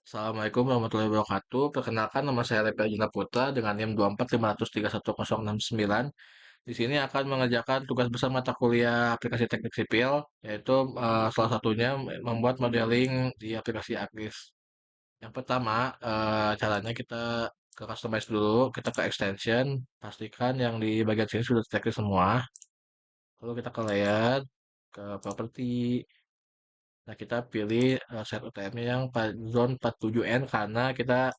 Assalamualaikum warahmatullahi wabarakatuh. Perkenalkan nama saya Lepi Ajina Putra dengan NIM 245311069. Di sini akan mengerjakan tugas besar mata kuliah aplikasi teknik sipil, yaitu salah satunya membuat modeling di aplikasi AKRIS. Yang pertama, caranya kita ke customize dulu, kita ke extension, pastikan yang di bagian sini sudah checklist semua. Lalu kita ke layer, ke property. Nah, kita pilih set UTM-nya yang zone 47N karena kita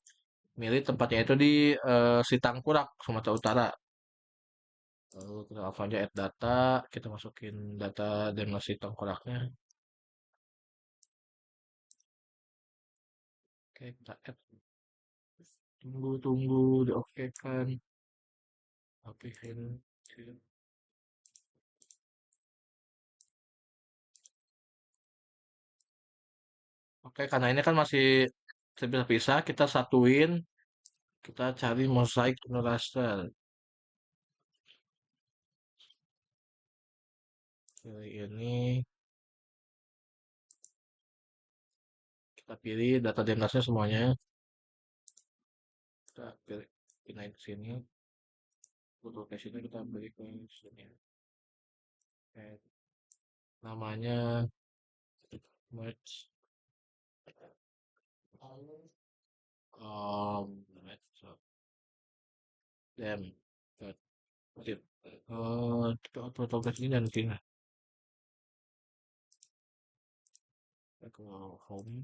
milih tempatnya itu di Sitangkurak, Sumatera Utara. Lalu kita langsung aja add data, kita masukin data dengan Sitangkuraknya. Oke, kita add. Tunggu, di oke kan. Oke, ini. Oke, karena ini kan masih terpisah-pisah, kita satuin, kita cari mosaic no raster. Pilih ini, kita pilih data demnasnya semuanya. Kita pilih, pindahin ke sini. Untuk location-nya kita beri ke sini. Oke, namanya merge let's them that tip kita autofocus ini nanti nah kita ke home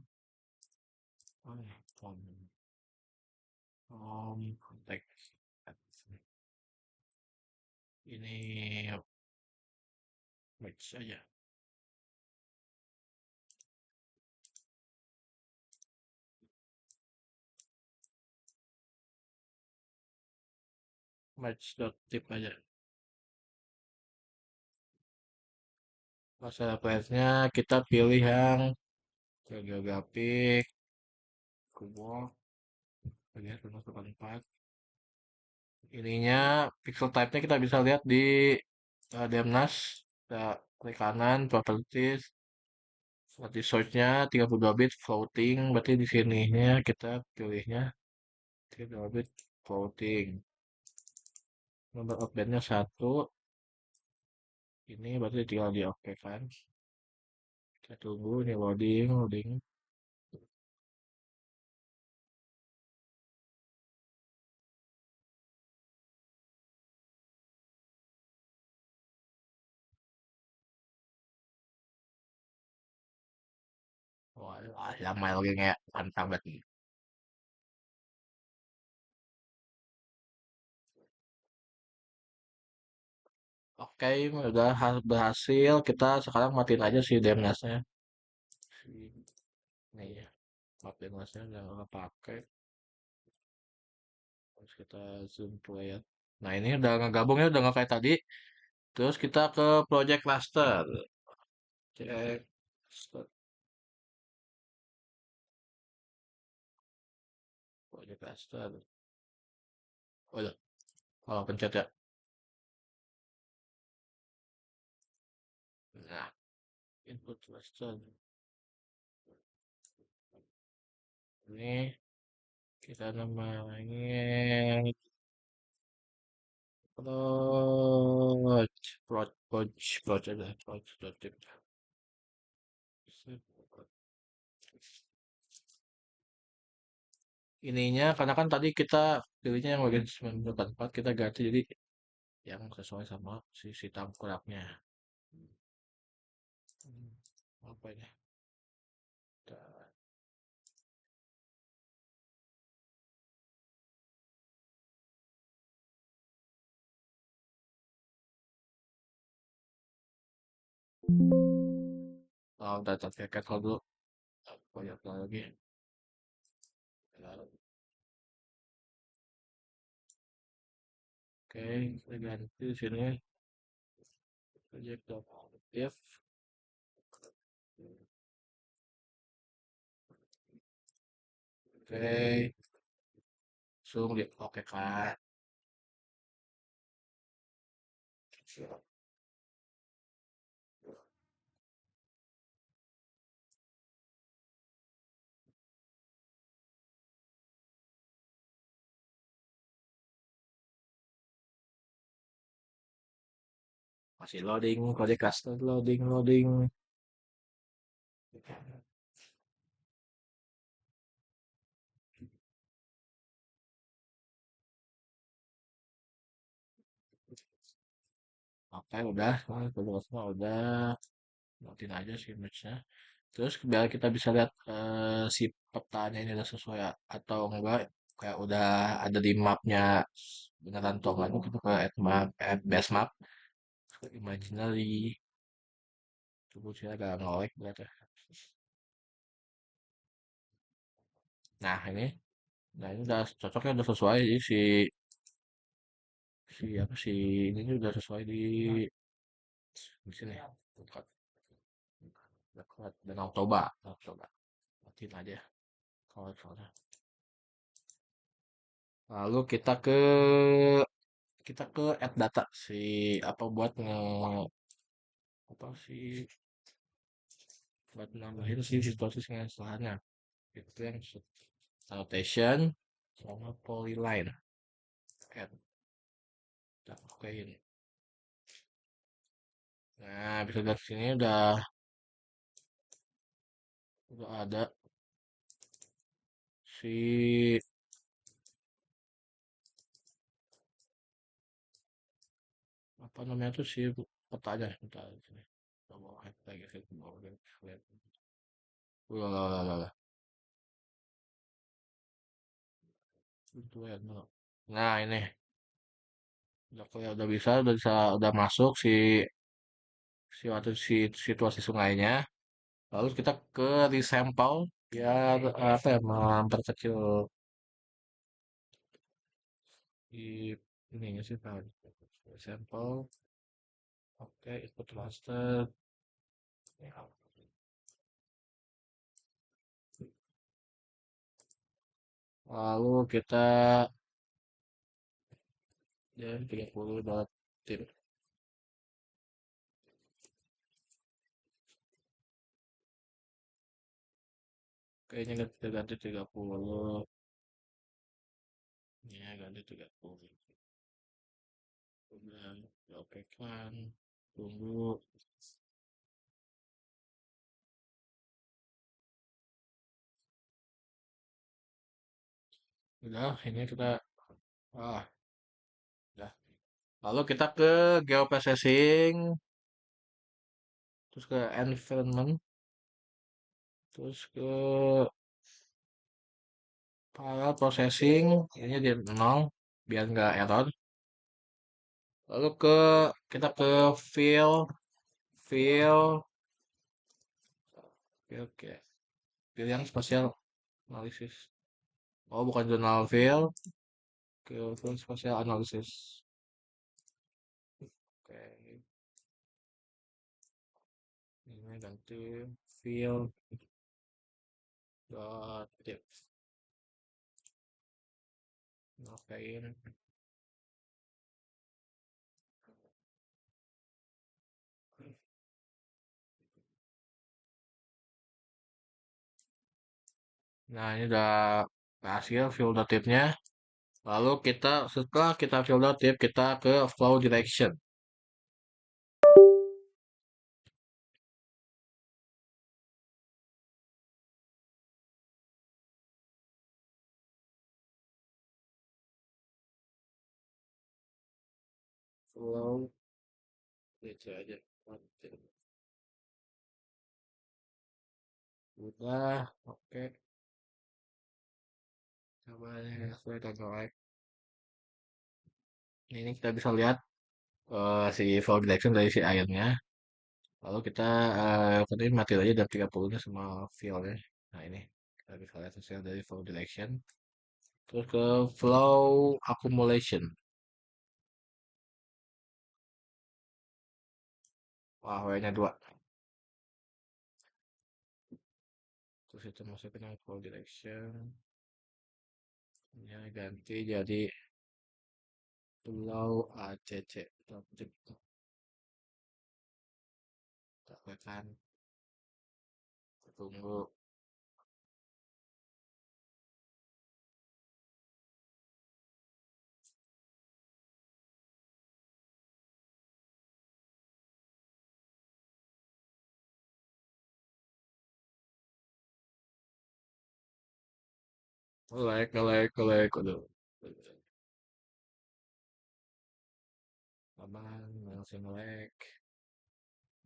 home contact ini merge saja merge dot tip aja. Masalah place-nya kita pilih yang geographic kubur bagian 104. Ininya pixel type-nya kita bisa lihat di Demnas. Kita klik kanan properties, seperti search-nya 32 bit floating, berarti di sininya kita pilihnya 32 bit floating. Number of band-nya 1. Ini berarti tinggal di oke kan. Kita tunggu ini loading. Wah, lama loadingnya mantap berarti. Oke, udah berhasil. Kita sekarang matiin aja si Demnasnya. Nih ya, matiin Demnasnya udah nggak pakai. Terus kita zoom player. Nah ini udah ngegabungnya udah nggak kayak tadi. Terus kita ke project cluster. Cek project cluster. Oh ya, kalau pencet ya. Nah, input cluster. Ini kita namanya approach aja, approach. Ininya karena kan tadi kita pilihnya yang bagian 944 kita ganti jadi yang sesuai sama si tangkulaknya. Apa ini? Kita- Oh, data packet dulu. Banyak lagi. Oke, kita ganti di sini. Project.if. Oke, langsung di oke kan. Masih loading, kode custom loading, loading. Oke, udah. Nah, kode custom udah. Notin aja sih matchnya. Terus biar kita bisa lihat si petanya ini udah sesuai atau enggak, kayak udah ada di mapnya beneran atau enggak, kita ke add map, add base map, ke imaginary. Tunggu sih agak ngelek berarti. Nah ini, nah ini udah cocoknya udah sesuai jadi si si apa sih ini udah sesuai di sini dekat dekat Danau Toba, Danau Toba. Matiin aja kalau soalnya. Lalu kita ke add data si apa buat apa sih buat nambahin si situasi kesalahannya itu yang annotation sama polyline add kita okein. Nah bisa dari sini udah ada si apa namanya tuh si petanya kita di sini coba hack lagi sih coba lihat ulah itu ya no. Nah ini udah kayak udah masuk si waktu si situasi sungainya. Lalu kita ke resample biar apa ya memperkecil di ininya sih Pak. Resample, oke, input raster. Lalu kita ya 30 dot tip. Kayaknya kita ganti 30. Ya ganti 30. Udah, ya oke kan. Tunggu. Udah, ini kita ah, udah. Lalu kita ke geoprocessing, terus ke environment, terus ke parallel processing, ini di 0 biar nggak error. Lalu kita ke fill, fill, oke, fill yang spatial analysis. Oh, bukan jurnal fill, ke fill spatial analysis. Oke, ini ganti fill dot tips. Oke, nah ini udah berhasil fill dot tipnya. Lalu setelah kita fill dot tip, kita ke flow direction. Flow, itu aja. Udah, oke. Coba ya, sesuai dan like. Ini kita bisa lihat si flow direction dari si airnya. Lalu kita tadi mati aja dan 30 nya sama fillnya. Nah ini kita bisa lihat hasil dari flow direction. Terus ke flow accumulation. Wah, W-nya 2. Terus itu masukin yang flow direction. Ini ganti jadi flow ACC. Tekan, tunggu. nge-lag. Aduh. Aman, masih nge-lag.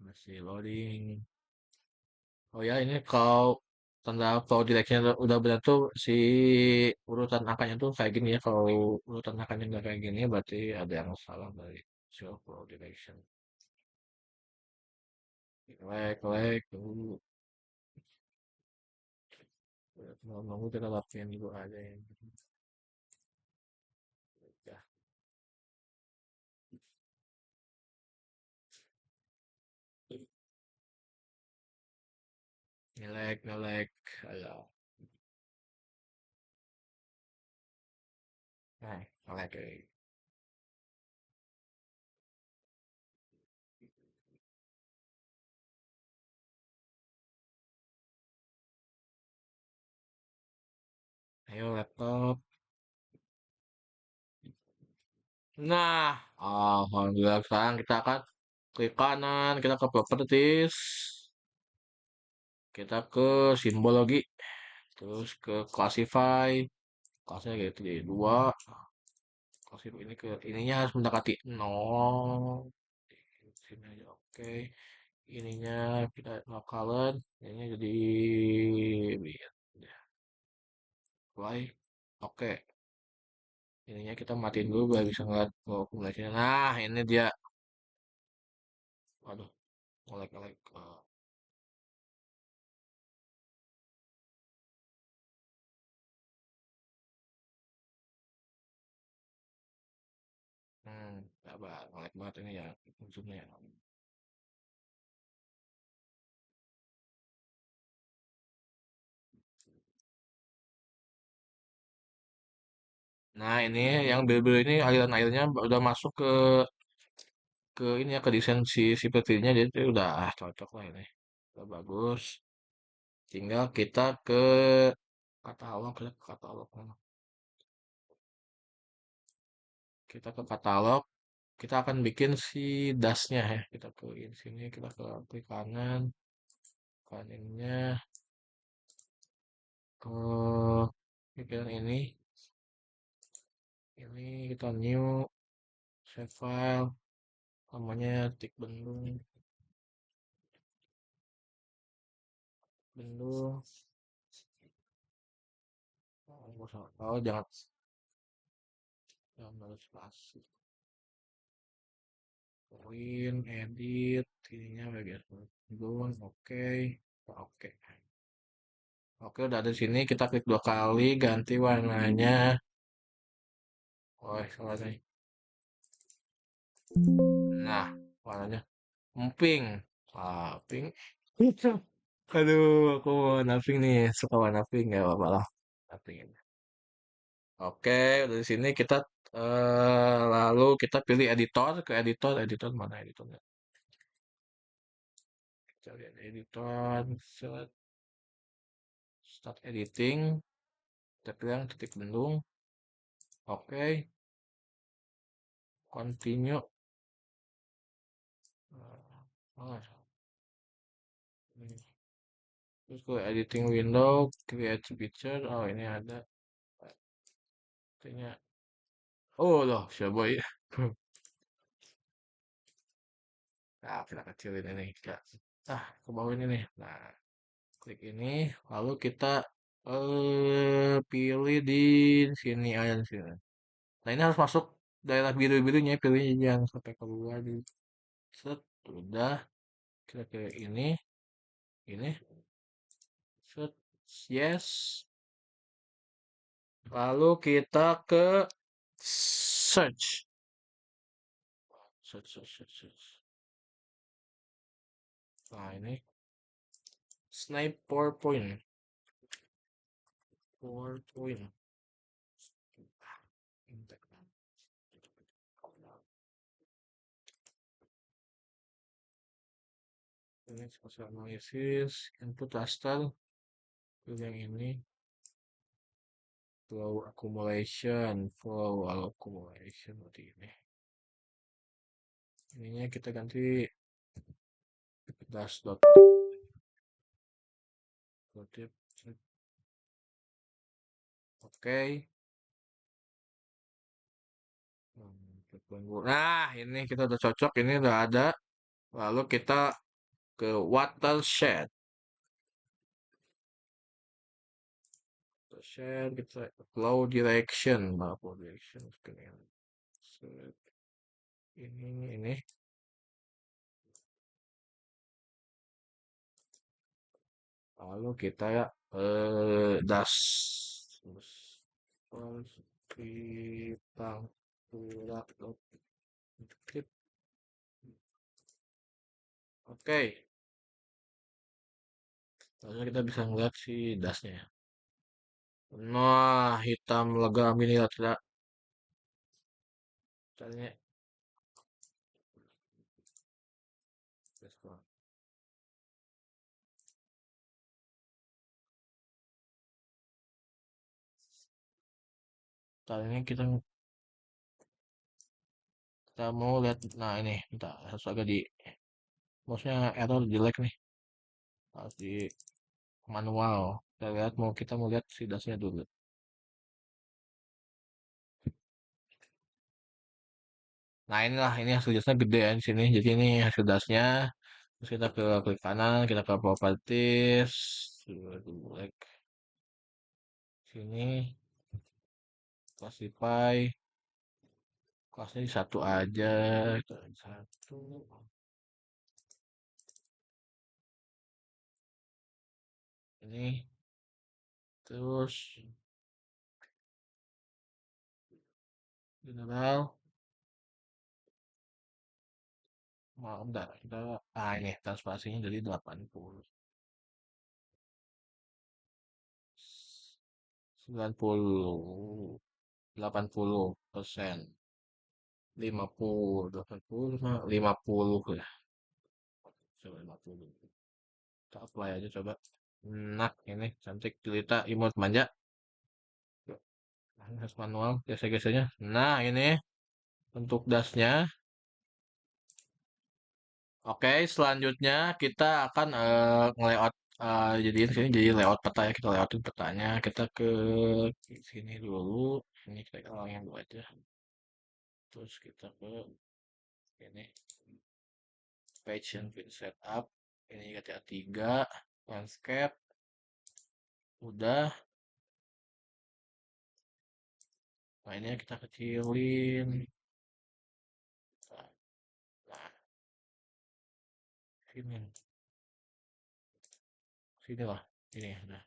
Masih loading. Oh ya, ini kalau tanda flow direction udah benar tuh si urutan angkanya tuh kayak gini ya. Kalau urutan angkanya nggak kayak gini, berarti ada yang salah dari show flow direction. Like, dulu. Nunggu kita latihan dulu aja ya. Ya, nge-lag. Ayo. Nah, nge-lag. Ayo laptop. Nah, alhamdulillah sekarang kita akan klik kanan, kita ke properties, kita ke simbologi, terus ke classify, kelasnya gitu jadi dua, classify ini ke ininya harus mendekati nol, sini aja oke, ininya kita bakalan, ininya jadi mulai, oke, ininya kita matiin dulu biar bisa ngeliat populasinya. Nah, ini dia, waduh, ngelek-ngelek. Sabar, ngelek banget ini ya, zoomnya ya. Nah, ini yang biru-biru ini aliran airnya udah masuk ke ini ya ke desain si petirnya jadi itu udah cocok lah ini. Udah bagus. Tinggal kita ke katalog ya, ke katalog. Kita ke katalog, kita akan bikin si dasnya ya. Kita ke sini, kita ke klik kanan, kanannya ke bikin ini kita new save file namanya tik bendung. Oh, jangan harus spasi. Poin, edit, ininya bagian belum, oke, oke, oke, udah ada di sini. Kita klik dua kali, ganti warnanya. Oh, salah nih. Nah, warnanya pink. Pink. Aduh, aku mau warna pink nih. Suka warna pink, ya apa lah. Warna pink ini. Oke, udah di sini kita lalu kita pilih editor, ke editor mana editornya? Kita lihat editor, start editing. Kita pilih yang titik bendung. Oke, continue. Oh, terus ke editing window, create picture. Oh, ini ada. Artinya, oh loh, siapa ya? Nah, kita kecilin ini. Kita, ke bawah ini nih. Nah, klik ini. Lalu kita pilih di sini aja di sini. Nah, ini harus masuk daerah biru-birunya. Pilihnya jangan sampai keluar di set. Udah. Kita pilih ini, set, yes. Lalu kita ke search. Search. Nah, ini snipe PowerPoint. PowerPoint. Ini spatial analysis, input raster, pilih yang ini, flow accumulation, berarti ini. Ininya kita ganti dash Oke. Nah, ini kita udah cocok, ini udah ada. Lalu kita ke watershed. Watershed kita flow direction, flow direction. Set. Ini. Lalu kita das. Terus kita pulang. Oke. Lalu kita bisa ngeliat si dasnya. Nah, hitam legam ini ya, tidak. Caranya. Caranya kita mau lihat. Nah ini, kita harus agak di mouse-nya error jelek nih. Harus di manual. Kita mau lihat si dasnya dulu. Nah inilah, ini hasil dasnya gede ya di sini. Jadi ini hasil dasnya. Terus kita ke klik kanan, kita ke properties. Like sini, classify. Kelasnya di satu aja. Satu. Ini. Terus, general. Mau enggak, ini transparansinya jadi 80. 90, 80%, 50, 80, 50 ya. Coba 50. Kita apply aja coba. Nah, ini cantik jelita imut manja. Harus manual geser-gesernya. Nah, ini untuk dasnya. Oke, selanjutnya kita akan nge-layout, jadiin sini jadi layout peta ya. Kita layoutin petanya. Kita ke sini dulu. Ini kita yang dulu aja. Terus kita ke ini page and print setup. Ini kita tiga landscape. Udah. Nah, ini kita kecilin. Nah, sini. Sini lah. Ini. Nah.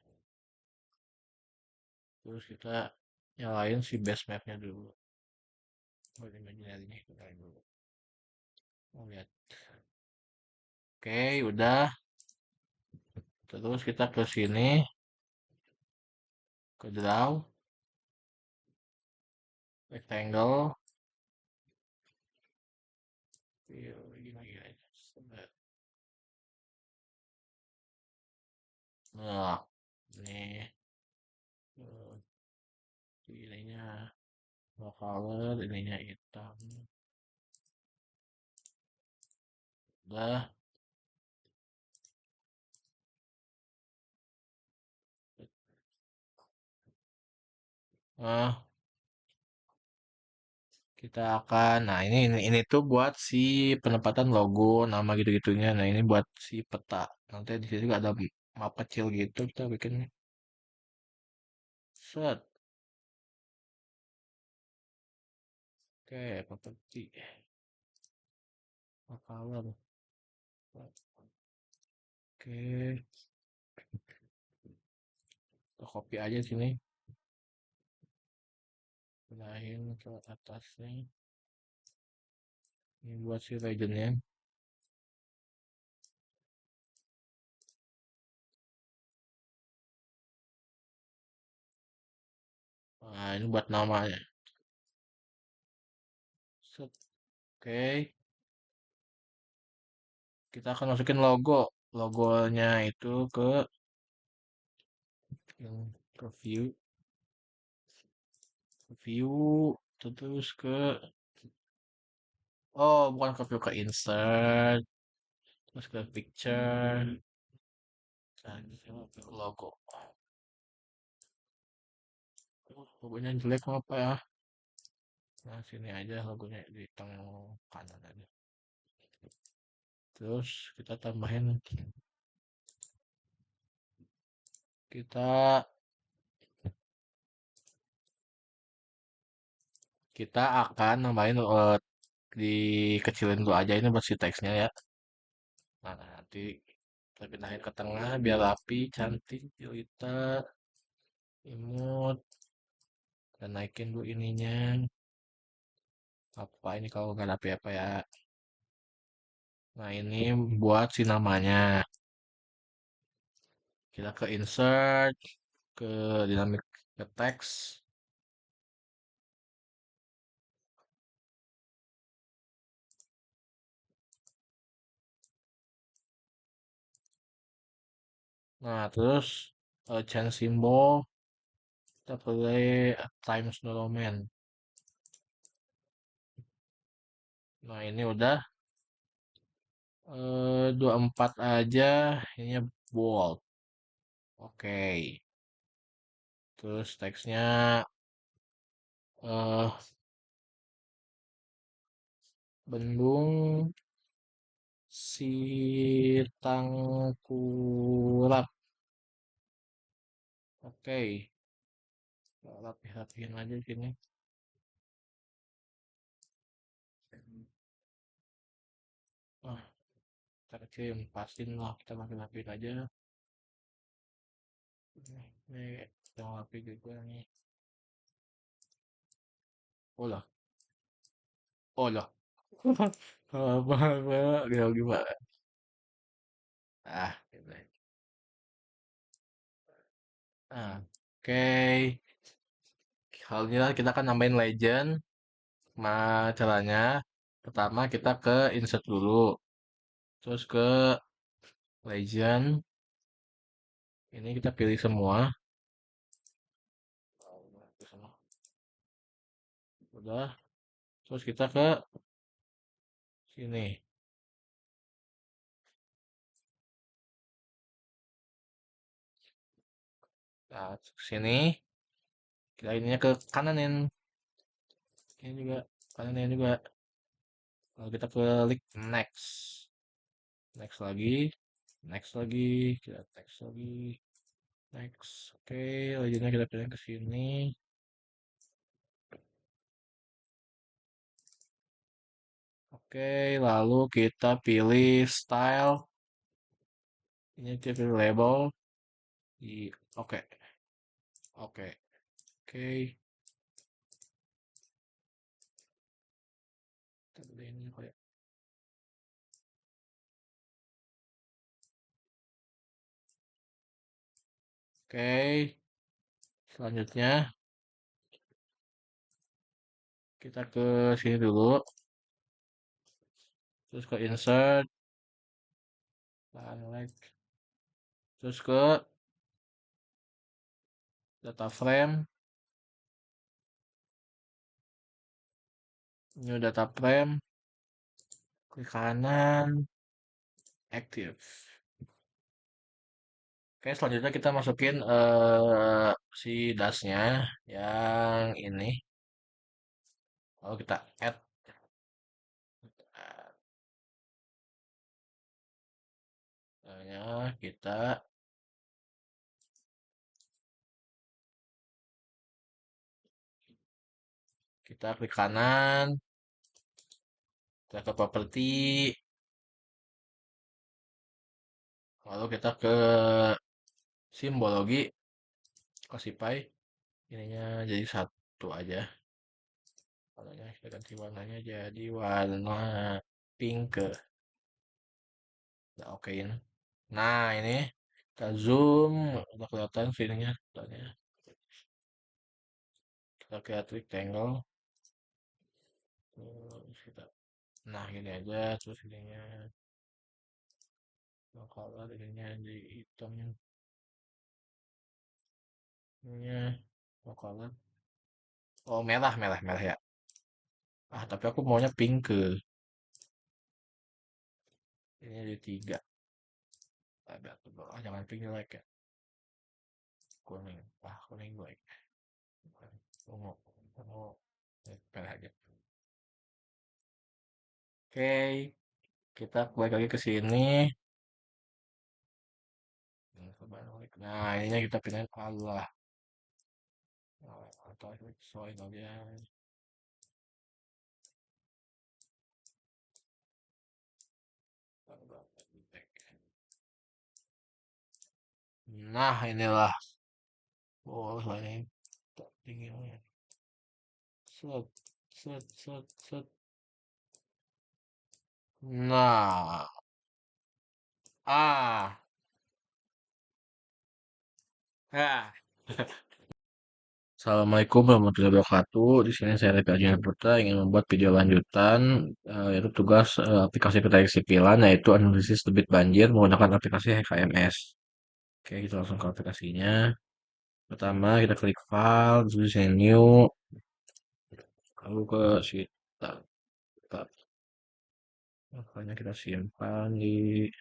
Terus kita nyalain si base mapnya dulu. Oh, ini ini. Nyalain dulu. Mau lihat. Oke, udah. Terus kita ke sini. Ke draw. Rectangle. Nah, ini. Ininya no color, ininya hitam. Udah. Nah, kita akan, nah ini tuh buat si penempatan logo, nama gitu-gitunya. Nah ini buat si peta. Nanti di sini juga ada map kecil gitu kita bikin. Set. Oke, properti. Color. Oke, kita copy aja sini. Pindahin ke atasnya. Ini buat si legendnya. Nah, ini buat namanya. Set. Oke. Kita akan masukin logo. Logonya itu ke view. View. Terus ke, oh bukan ke view, ke insert. Terus ke picture. Dan logo. Logonya jelek mau apa ya? Nah, sini aja logonya di tengah kanan aja. Terus kita tambahin, kita kita akan nambahin dikecilin dulu aja ini buat si teksnya ya. Nah, nanti kita pindahin ke tengah biar rapi, cantik, jelita, imut. Dan naikin dulu ininya. Apa ini kalau nggak rapi apa ya? Nah, ini buat si namanya. Kita ke insert, ke dynamic ke text. Nah, terus change symbol, kita pilih Times New Roman. Nah, ini udah 24 aja, ini bold. Oke. Terus teksnya eh Bendung Sitangkurap. Oke. Rapih-rapihin aja sini. Ah, kita kecilin, pastiin lah, kita rapih-rapihin aja. Ini yang rapi juga nih. Oh lah, oh lah. Apa, gimana? Ah, gitu. Ah, oke. Kalau ini kita akan nambahin legend. Nah, caranya pertama kita ke insert dulu, terus ke legend. Ini kita pilih semua. Udah. Terus kita ke sini. Nah, sini. Kita ininya ke kananin. Ini juga kananin juga. Lalu kita klik next. Next lagi. Next lagi. Kita next lagi. Next. Oke, legendnya kita pilih ke sini. Oke, lalu kita pilih style. Ini kita pilih label. Di oke. Oke. Oke. Kita pilih ini kali ya. Oke. Selanjutnya kita ke sini dulu. Terus ke insert. Select. Terus ke data frame. New data frame. Klik kanan. Active. Oke, selanjutnya kita masukin si dasnya yang ini. Lalu kita add. Kita klik kanan, kita ke properti, lalu kita ke simbologi, classify, ininya jadi satu aja. Warnanya kita ganti warnanya jadi warna pink. Kita okein. Nah, ini kita zoom, udah kelihatan sininya. Kita lihat rectangle. Terus kita, nah ini aja, terus ininya, color ininya di hitamnya, ininya, color. Oh merah, merah, merah ya. Ah, tapi aku maunya pink ke. Ini ada tiga. Agak tebal. Ah, jangan pink jelek ya. Kuning. Ah, kuning jelek. aja. Oke, kita balik lagi ke sini. Nah, ininya kita pindahin Allah. Atau soal aja. Nah, inilah. Oh, ini tingginya. Set, set, set, set. Nah, ah. Assalamualaikum warahmatullahi wabarakatuh. Di sini saya Reka Ajeng Putra ingin membuat video lanjutan yaitu tugas aplikasi deteksi pilan yaitu analisis debit banjir menggunakan aplikasi HKMS. Oke, kita langsung ke aplikasinya. Pertama kita klik file, terus di new, lalu ke kita, makanya kita simpan di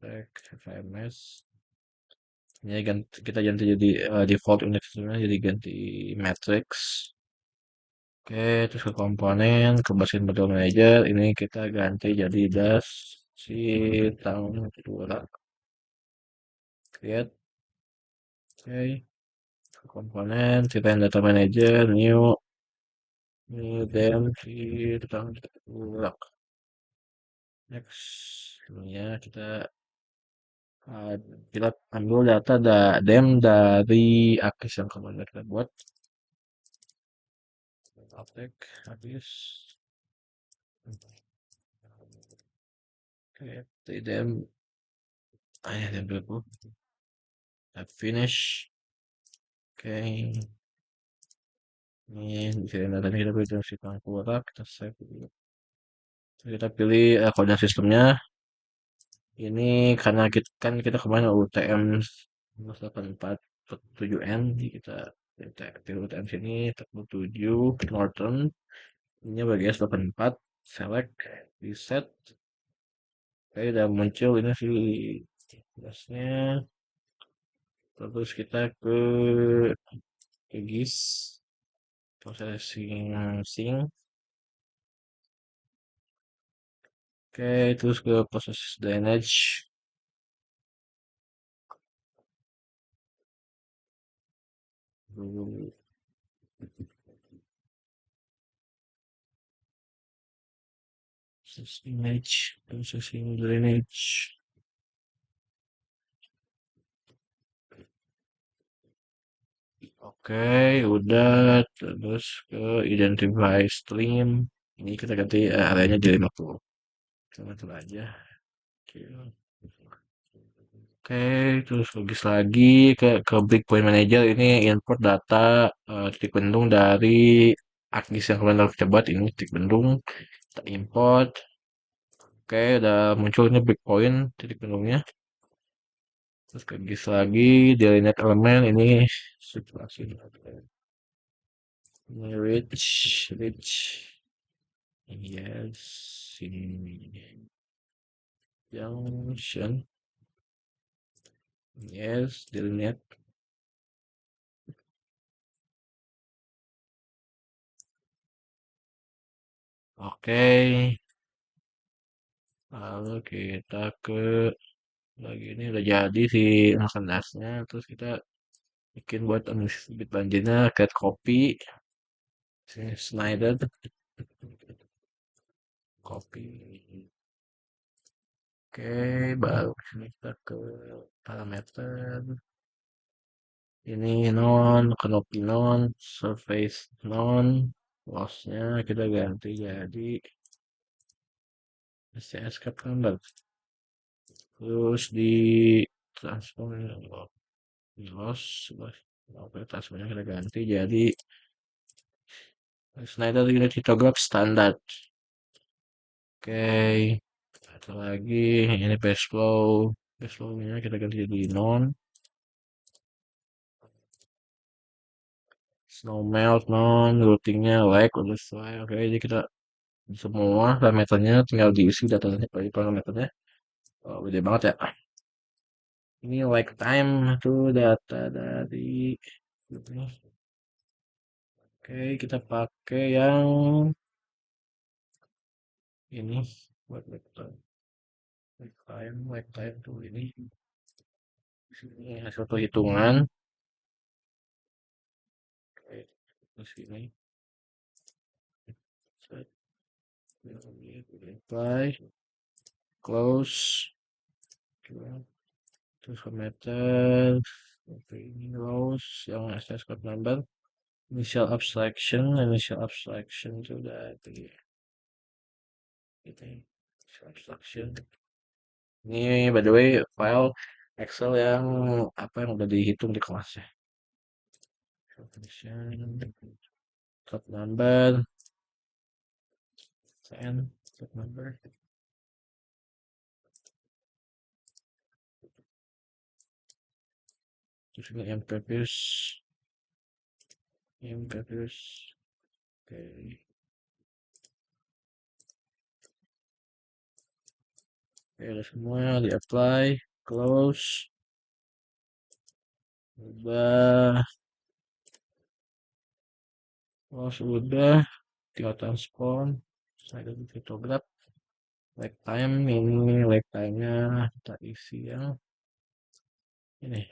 HKMS. Ini kita ganti jadi default indexnya jadi ganti matrix. Oke, terus ke komponen, ke basis model manager, ini kita ganti jadi dash si tahun kedua. Create, oke, ke komponen, ceritain data manager, new dem si tahun kedua. Next, ini ya uh, kita ambil data dem dari AKIS yang kemarin kita buat. Update, habis. Oke, dem, ya dem dulu. Finish. Oke, ini bisa datanya kita pilih si kuota, kita save dulu. Kita pilih kode sistemnya. Ini karena kita kan kita kemarin UTM 8447N, jadi kita pilih UTM sini 47 Norton. Ini bagi S84, select, reset. Oke, udah muncul ini sih tugasnya. Terus kita ke GIS, processing sync. Oke, terus ke proses drainage. Dulu proses image, processing drainage. Oke, udah. Terus ke identify stream. Ini kita ganti areanya di 50. Kita atur aja. Oke. Oke, terus logis lagi ke Big Point Manager ini import data titik bendung dari ArcGIS yang kemarin kita buat ini titik bendung kita import. Oke, udah muncul ini Big Point titik bendungnya. Terus ke GIS lagi, delineate elemen ini situasi ini rich, yes, ini junction, yes, delineate. Oke, lalu kita ke lagi ini udah jadi si nasnya, terus kita bikin buat analisis bit banjirnya, get copy, Snyder, copy. Oke, baru kita ke parameter. Ini non, canopy non, surface non, lossnya kita ganti jadi SCS cut number. Terus di transform di loss, oke transformnya kita ganti jadi Snyder unit histogram standar. Oke, satu lagi ini base flow-nya kita ganti jadi non, snow melt non, routingnya like udah sesuai. Oke, jadi kita semua parameternya tinggal diisi datanya parameternya. Oh, gede banget ya. Ini like time tuh data dari ini. Oke, kita pakai yang ini buat like time tuh ini. Sini hasil perhitungan. Oke, terus ini. Set, apply, close, terus formatted. Oke, ini rows yang access code number. Initial abstraction sudah di ini. Initial abstraction. Ini by the way file Excel yang apa yang udah dihitung di kelas ya. Definition, code number, code number. Terus ini MPPS, oke. Oke, ada semua di apply, close, udah, tinggal transport, saya ada fotograf, like time ini like time-nya kita isi ya, ini,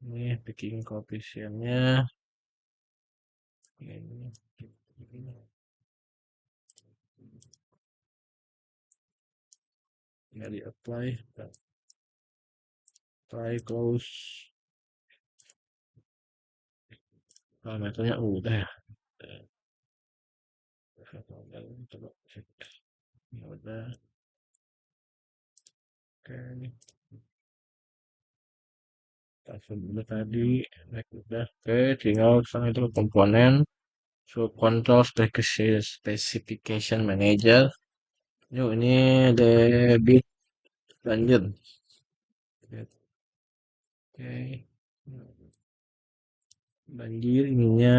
ini picking coefficient-nya, ini, tinggal di apply, close, parameternya udah ya. Coba cek. Ya udah. Oke. Langsung dulu tadi. Naik udah. Oke. Tinggal sekarang itu komponen. So, control specification manager. Yuk, ini debit lanjut. Oke. Banjir ininya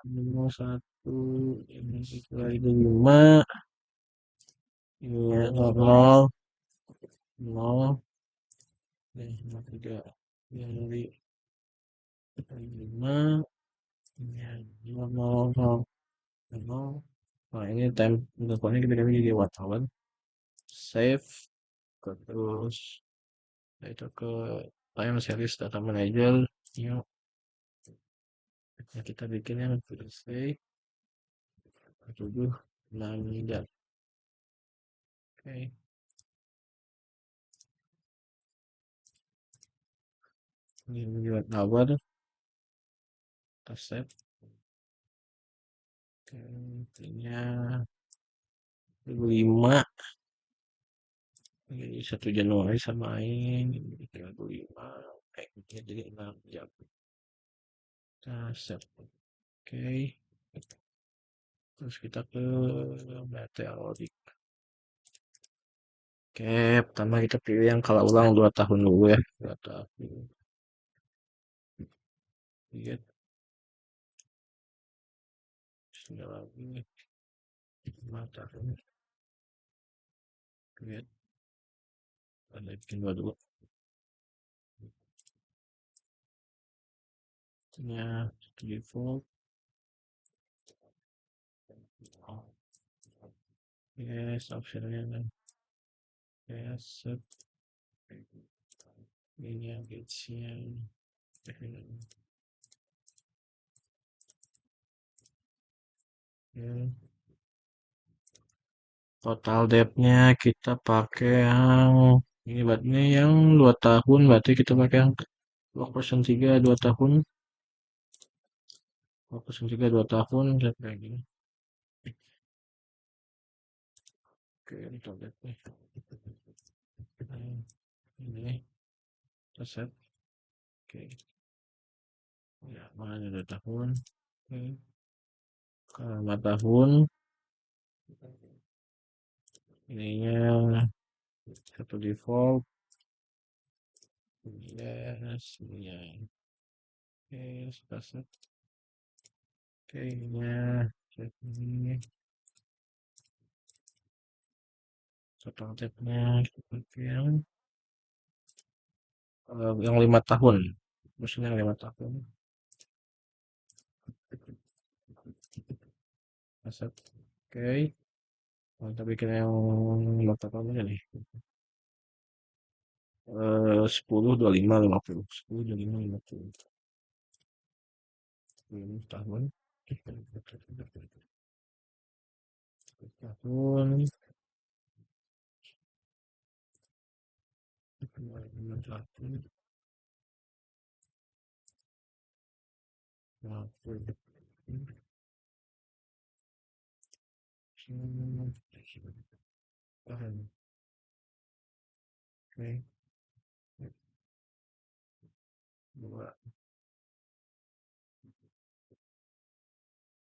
01. Ini lagi 5. Ini 00. 0. Nih, 03. Yang di 5. Ini 00. Nah, ini time teleponnya kita ganti jadi wartawan. Save. Terus itu ke time series data manager. Yuk, kita bikin yang selesai 7 6 jam. Oke. Ini buat hour. Kita save. Oke, intinya 5. Jadi 1 Januari samain ini 35. Jadi 6 jam. Kita save. Oke. Terus kita ke data audit. Oke, pertama kita pilih yang kalau ulang 2 tahun dulu ya. 2 tahun. Lihat. Sudah lagi. 5 tahun. Lihat. Ada bikin 2 dulu. Nya default. Yes, optionnya. Yes, set. Ini yang gagesnya. Total depth-nya kita pakai yang ini berarti yang 2 tahun, berarti kita pakai yang block version 3 2 tahun. Block version 3 2 tahun kayak gini. Oke, ini total depth-nya. Ini kita set. Oke. Ya, mana 2 tahun. Oke. 5 tahun. Ininya satu default. Yes, ini oke, sudah set. Oke, ininya set ini. total debt-nya kita pakai yang 5 tahun. Maksudnya yang 5 tahun. Aset. Oke. Kita bikin yang 5 tahun aja nih. 10, 25, 50. 10, 25, 50. 10 tahun. Tahun. 5 tahun. 50. Tahan. Oke. 2,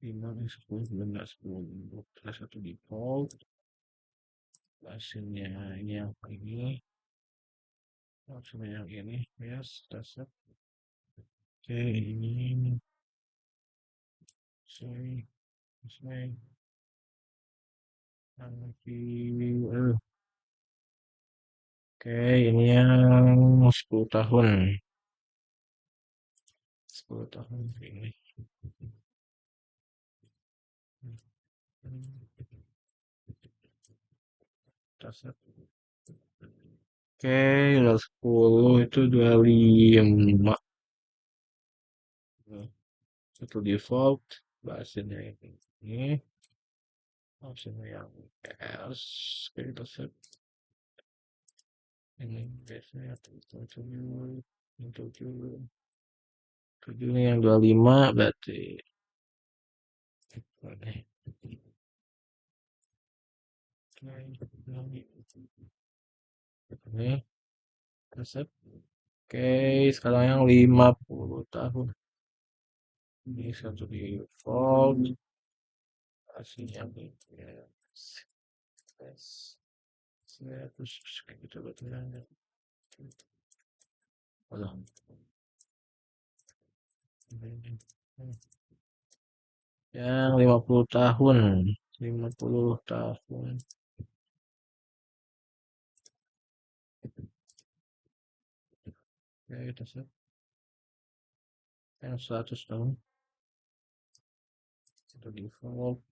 5, 10, 11, 10. Salah satu default. Hasilnya ini yang ini. Hasilnya yang ini. Yes, dasar. Oke, ini. Saya. Saya. Oke, ini yang 10 tahun. 10 tahun ini. Dasar. Oke, udah 10 itu 25. Satu default. Bahasanya ini. Bahasanya yang S. Oke, kita set. Ini biasanya 7. 7. 7 ini yang 25 berarti. Oke. Ini. Kita set. Oke, sekarang yang 50 tahun. Ini satu default. Hasilnya ini. Yes. Saya terus kita betulnya. Aduh. Yang 50 tahun. 50 tahun. Ya, kita set. Yang 100 tahun. Itu default.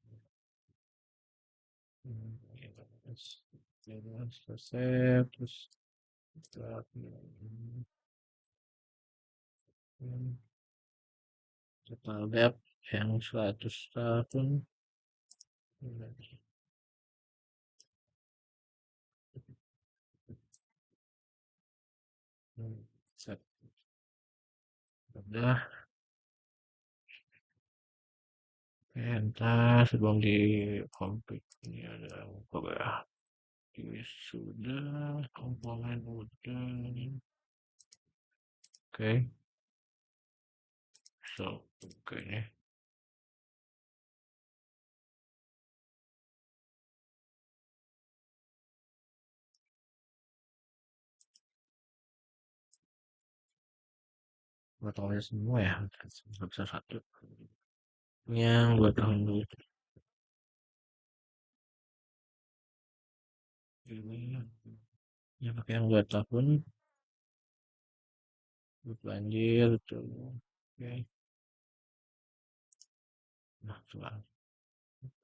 Kita set. Terus kita total debt yang 100 tahun. Set. Udah. Entar sebelum di konflik ini ada apa ya? Ini sudah komponen udah. Oke, so oke nih. Buat awalnya semua ya, bisa satu. Yang 2 tahun dulu. Ini ya pakai yang 2 tahun. Banjir tuh. Oke. Nah, coba.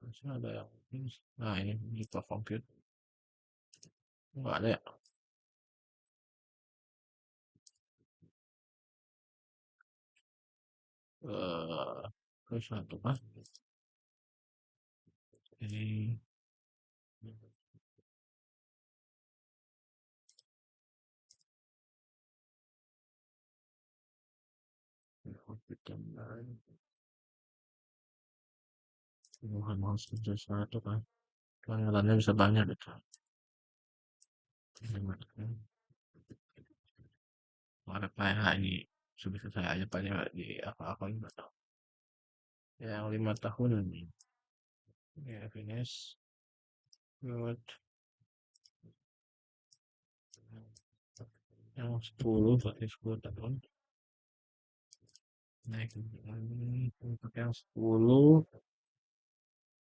Masih ada yang ini. Nah, ini platform compute. Enggak ada ya. Terus satu kan. Ini compute tambahan. Puluhan harus kerja satu kan. Pengalamannya bisa banyak gitu. Ada PH ini sebisa saya aja banyak di apa-apa gitu. Yang 5 tahun ini. Ya, finish. Good. Yang 10 berarti 10 tahun. Naik untuk yang 10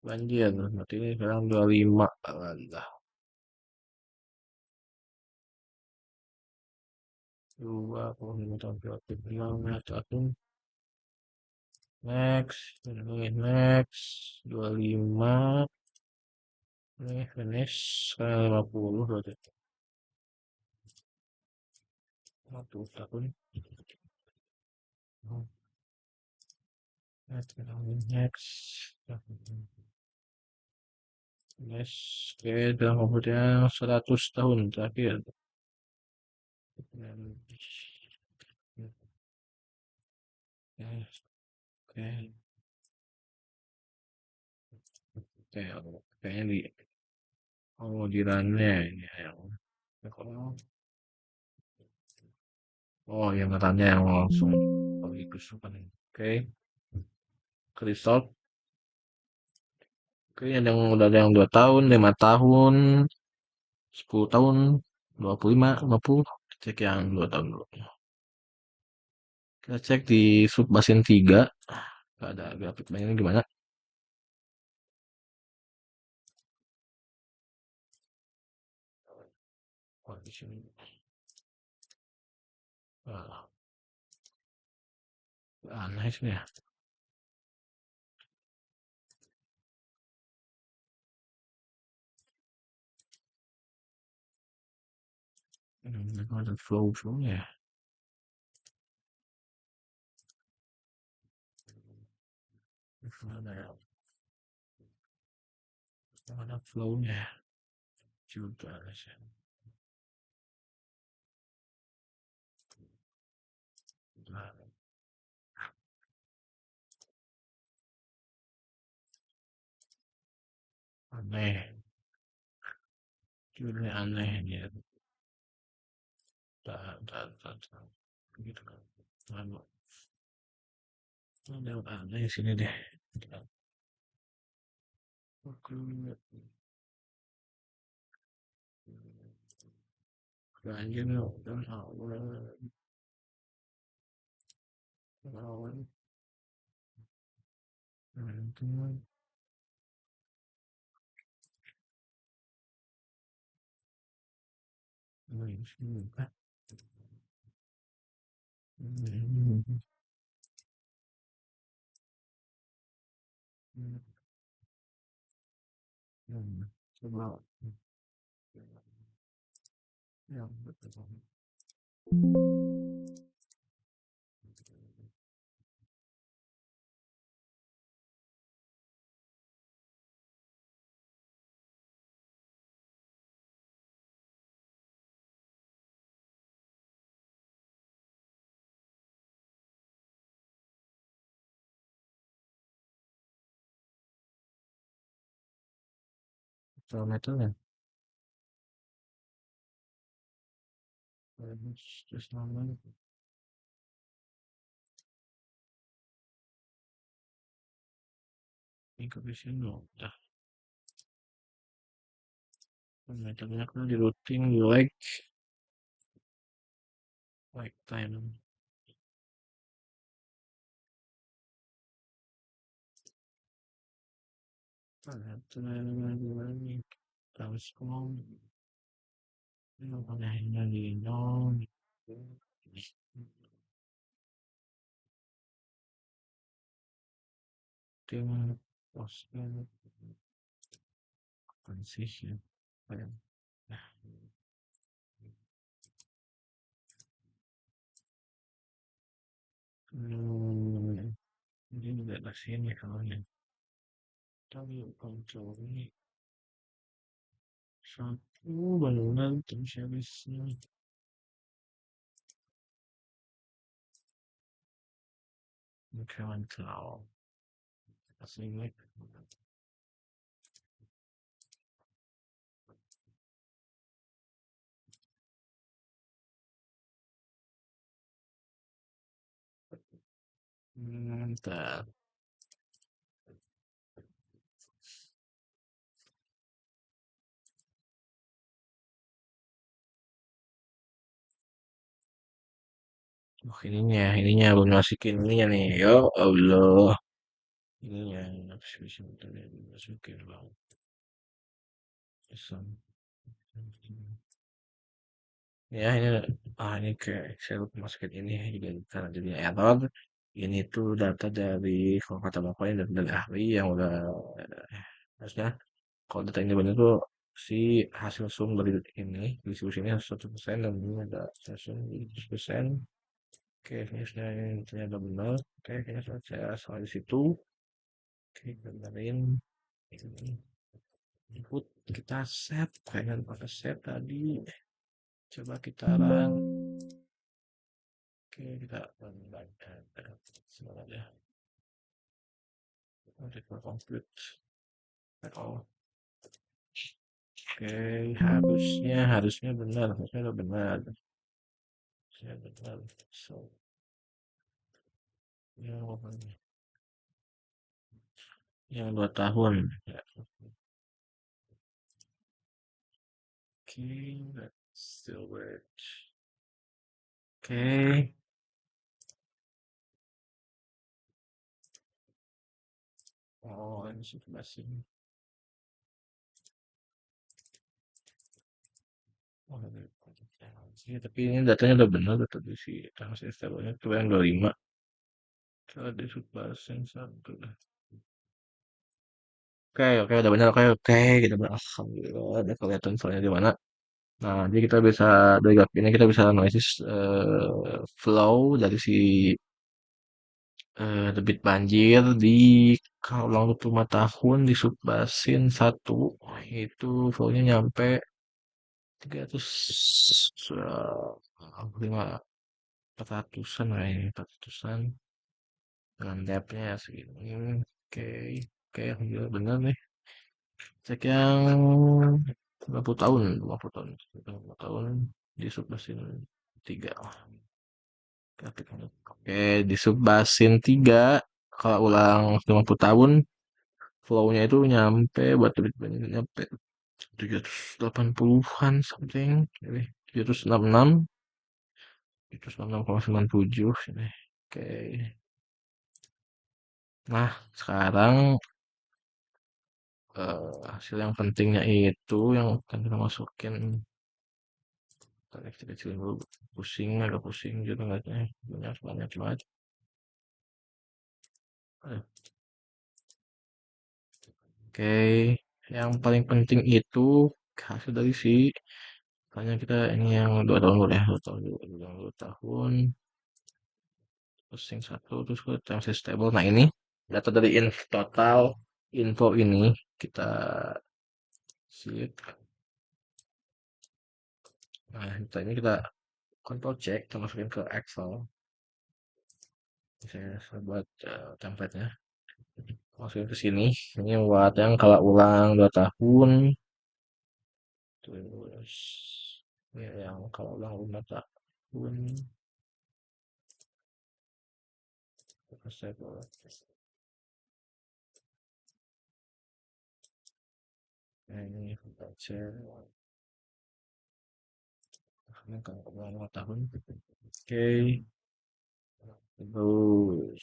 banjir. Berarti ini sekarang 25. Allah. 25 tahun produktif tahun next ini next 25 ini finish sekarang 50 berarti 50 tahun. Next next oke dalam kemudian 100 tahun terakhir. Oke oke oke kayaknya di di runnya ini yang oh yang runnya yang langsung bagus oke result oke yang udah ada yang 2 tahun 5 tahun 10 tahun 25 50 cek yang 2 tahun dulu kita cek di subbasin 3 nggak ada grafik mainnya gimana. Oh, di sini. Ah, aneh sih ya. Ada flow-flownya ya. Ada ya. Ada flow-nya ya. Juga sih. Nah, aneh. Judulnya aneh ya. Tak. Gitu kan. Lalu, ada yang aneh di sini deh. Oke. Lanjut yuk. Dan awal. Teman-teman. Ini sini. Coba. Ya, betul. Kilometernya. Terus namanya. Ini kebiasaan dong. Dah. Kilometernya kan di routing di like time. Lagi transform. Ini anehnya di nol. Tim posting transition. Ini juga ke sini kalau yang tapi kontrol ini satu bangunan terus habisnya incremental aslinya bentar. Oh, ininya belum masukin ininya nih. Ya Allah. Ininya bisa masukin bang. Bisa. Ya ini ini kayak saya lupa masukin ini juga karena jadinya error. Ini tuh data dari kalau kata bapak ini data dari ahli yang udah harusnya kalau data ini benar tuh si hasil sum dari ini distribusi ini harus 100% dan ini ada hasil sum 100%. Oke, ini sudah ini ternyata benar. Oke, kayaknya saya salah di situ. Oke, benerin ini input kita set kayaknya pakai set tadi. Coba kita run. Oke, kita run back. Sebenarnya kita complete. Oh, oke, harusnya benar, harusnya udah benar, harusnya benar. So, yang apa ini? Yang 2 tahun. Ya, oke, let's still wait. Oke, oh ini sih masih. Oh, iya, tapi ini datanya udah benar, data di si transaksi stable-nya itu yang 25. Kalau di subbasen satu. Oke, oke, udah benar, oke, oke, kita benar. Alhamdulillah, ada kelihatan soalnya di mana. Nah, jadi kita bisa dari grafik ini kita bisa analisis flow dari si debit banjir di kalau 25 tahun di Subbasin satu itu flow-nya nyampe 300 lima 400-an kayaknya 400-an dengan depth-nya ya segini. Oke, oke, alhamdulillah benar nih. Cek yang 50 tahun, 50 tahun, 50 tahun di Subbasin 3. Oke, di Subbasin 3 kalau ulang 50 tahun flow-nya itu nyampe buat debit bank nyampe 780-an something ini 766 766,97 sini. Oke. Nah, sekarang hasil yang pentingnya itu yang akan kita masukin kita kecil-kecilin dulu pusing agak pusing juga ngeliatnya banyak banyak banget. Eh, Oke, yang paling penting itu hasil dari si makanya kita ini yang 2 tahun dulu ya 2 tahun dulu 2 tahun terus yang satu terus ke time stable. Nah ini data dari info total info ini kita select. Nah data ini kita control cek kita masukin ke Excel. Saya buat template-nya masukin ke sini. Ini buat yang kalau ulang 2 tahun terus ya, yang kalau ulang 5 tahun terus saya buat nah, ini kita cek ini kalau ulang 5 tahun. Oke, terus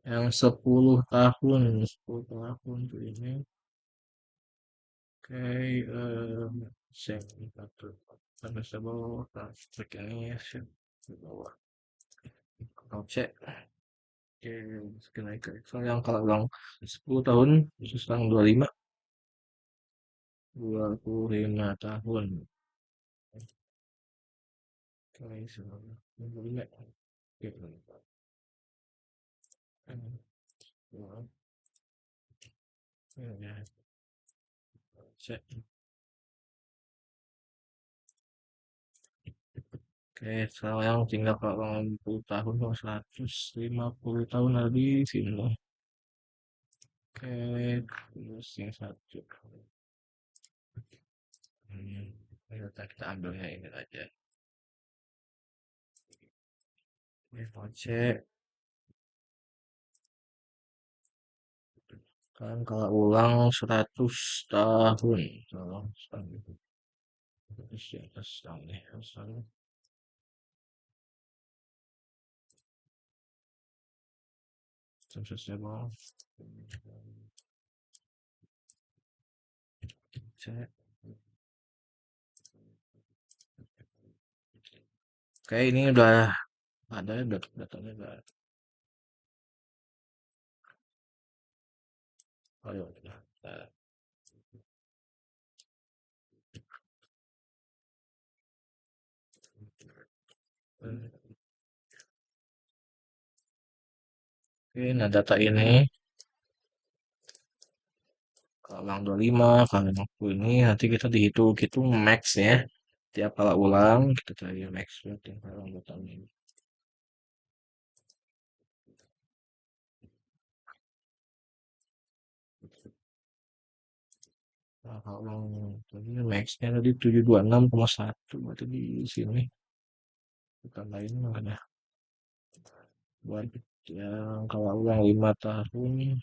yang 10 tahun 10 tahun tuh ini kayak save satu understandable trik ini sih di bawah kalau cek oke sekali lagi soal yang kalau ulang 10 tahun khusus tanggal 25 tahun oke selalu 25 oke ya cek oke sekarang tinggal kalau 60 tahun kalau 150 tahun lagi sini. Oke, terus yang satu. Hmm, ayo kita ambilnya ini aja. Ini cek kan kalau ulang 100 tahun. Tolong terus di atas tahun nih. Asalnya suksesnya mau cek. Oke, ini udah ada datanya udah. Ayo, udah. Oke, nah data ini kalau 25, kalau 60 ini nanti kita dihitung max ya. Tiap kali ulang kita cari max tiap kali ulang datanya ini. Nah, kalau tadi max-nya tadi 726,1 berarti di sini kita lain ada buat yang kalau ulang 5 tahun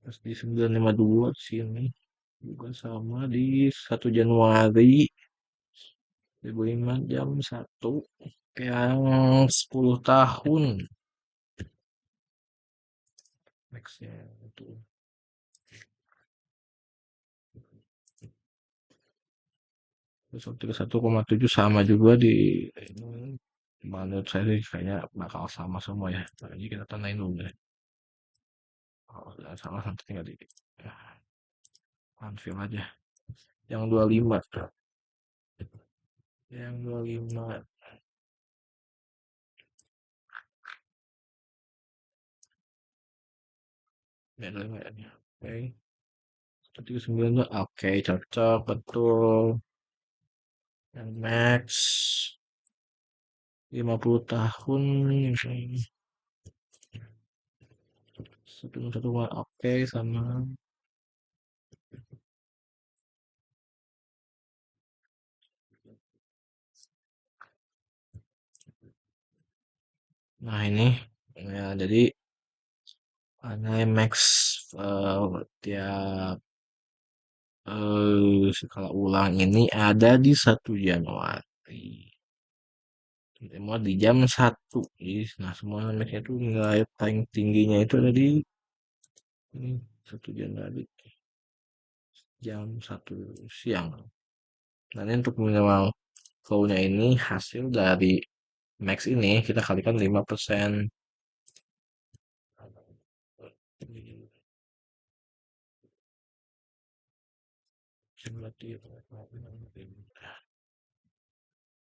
terus di 952 di sini juga sama di 1 Januari 2005 jam 1 yang 10 tahun max-nya itu. Terus 31,7 sama juga di ini. Menurut saya sih kayaknya bakal sama semua ya. Jadi kita tandain dulu deh. Kalau nggak salah nanti tinggal di ya, Anfield aja. Yang 25 tuh. Yang 25 ya 25 ya. Oke. 139 tuh oke cocok betul. Yang max 50 tahun ini. Satu oke sama. Nah ini ya jadi ada max tiap skala ulang ini ada di 1 Januari. Semua di jam 1. Jadi, nah semua max itu nilai paling tingginya itu ada di ini 1 Januari jam 1 siang. Nah ini untuk minimal flow-nya ini hasil dari max ini kita kalikan 5%. Berarti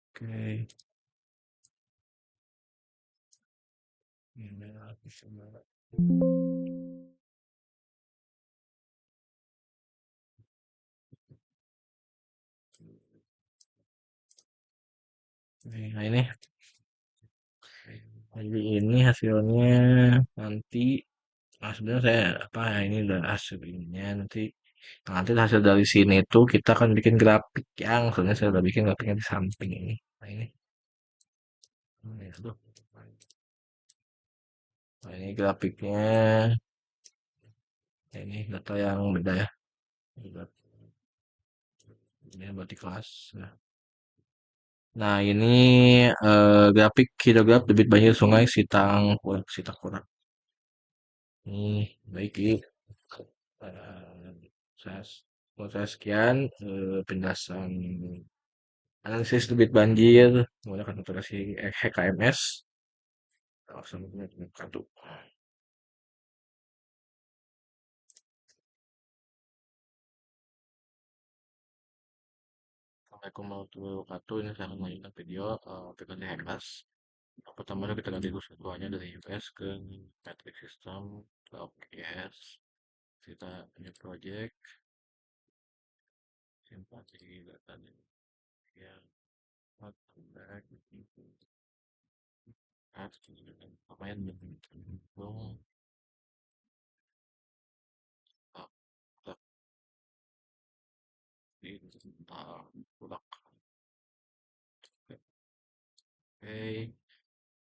oke. Ini nah ini jadi ini hasilnya nanti sebenarnya saya apa ini udah hasil ininya nanti hasil dari sini tuh kita akan bikin grafik yang sebenarnya saya udah bikin grafiknya di samping ini. Nah ini, aduh. Nah, ini grafiknya. Nah, ini data yang beda ya. Ini berarti kelas. Nah, ini grafik hidrograf debit banjir Sungai Sitakurak. Ini baik ini. Saya, saya sekian penjelasan analisis debit banjir menggunakan aplikasi HKMS. Assalamualaikum. Assalamualaikum warahmatullahi wabarakatuh. Ini saya akan melanjutkan video aplikasi HKMS. Yang pertama kita ganti dulu satuannya dari US ke metric system ke OKS. Kita punya project simpan di data yang back add pemain belum di produk. Oke,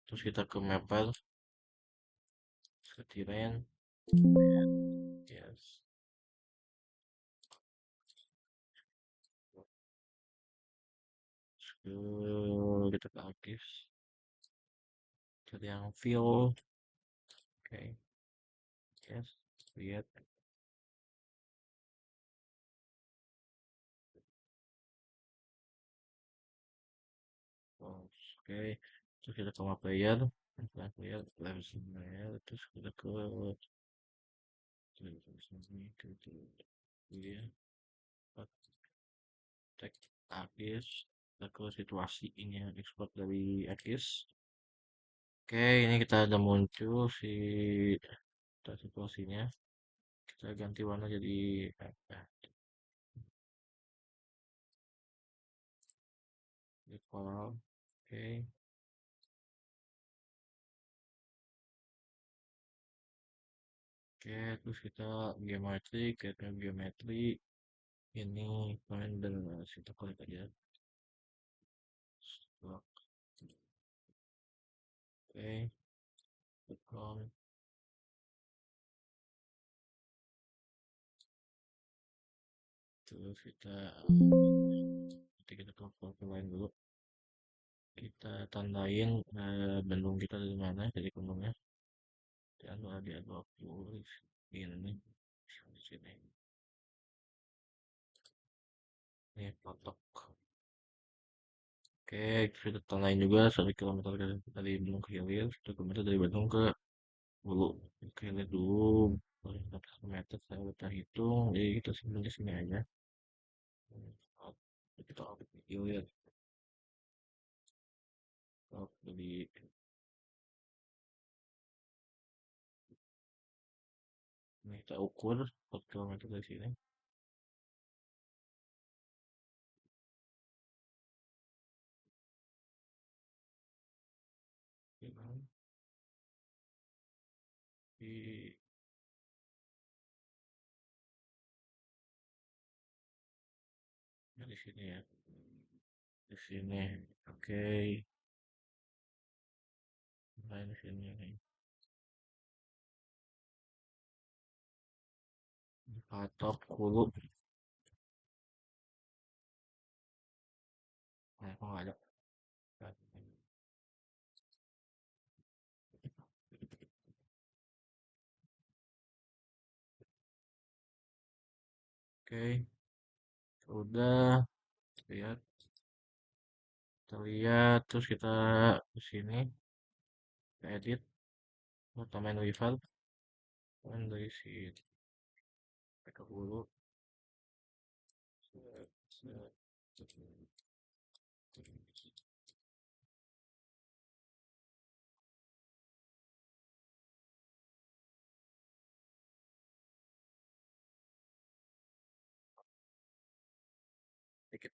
terus kita ke Maple, ke Tiren, yes, kita ke Akis, cari yang feel, oke, yes, lihat, Oke, terus kita ke player, player, player, terus kita ke iya, tag artis, kita ke situasi ini ya, export dari artis. Oke, ini kita ada muncul si situasinya. Kita ganti warna jadi di color. Oke, oke, terus kita geometri, kita geometri. Ini kalian dan kita klik aja. Oke, background. Terus kita nanti kita ke profil lain dulu. Kita tandain Bandung kita dari mana, jadi gunungnya. Dan ada 20 ini di sini. Ini patok. Oke, kita tandain juga 1 kilometer dari Bandung ke Hilir, 1 kilometer dari Bandung ke Hulu. Oke, lihat dulu. 100 meter saya udah hitung, jadi kita simpan di sini aja. Kita update di Hilir. Jadi ini kita ukur 4 kilometer dari sini. Ya kan? Di, ya di sini ya. Di sini. Oke. Nah, di sini nih. Patok Hulu. Nah, kok nggak ada? Oke, udah lihat, kita lihat, terus kita ke sini, ke edit, mau tambahin rival, kan dari si mereka dulu, dikit,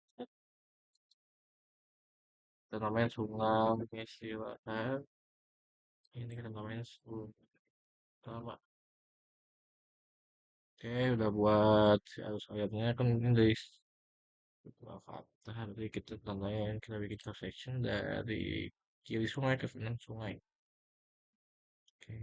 kita namain sungai Silakan, ini kita namain sungai, sama, oke, udah buat si arus airnya kan ini dari beberapa kata, jadi kita tandain, kita bikin intersection dari kiri sungai ke kanan sungai, oke,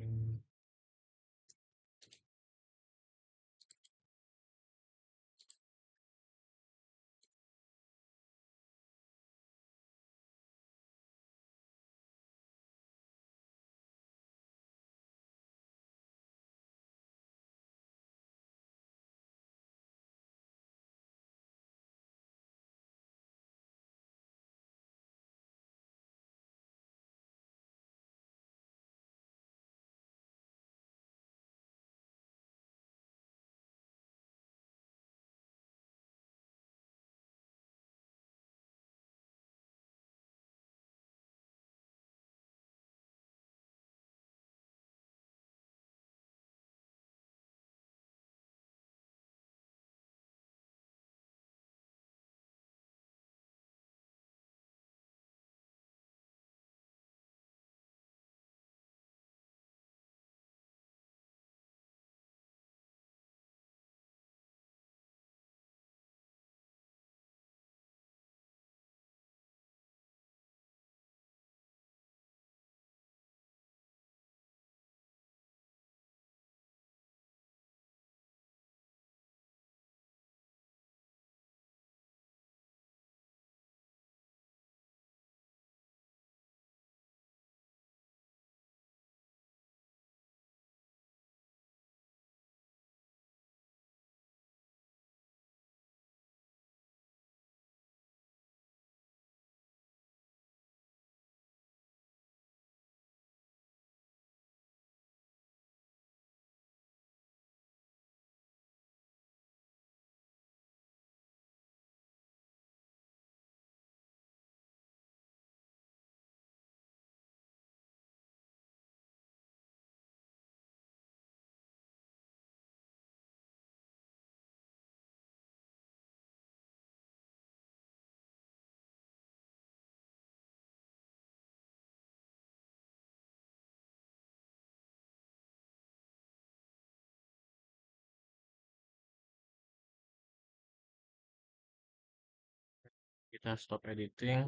kita stop editing,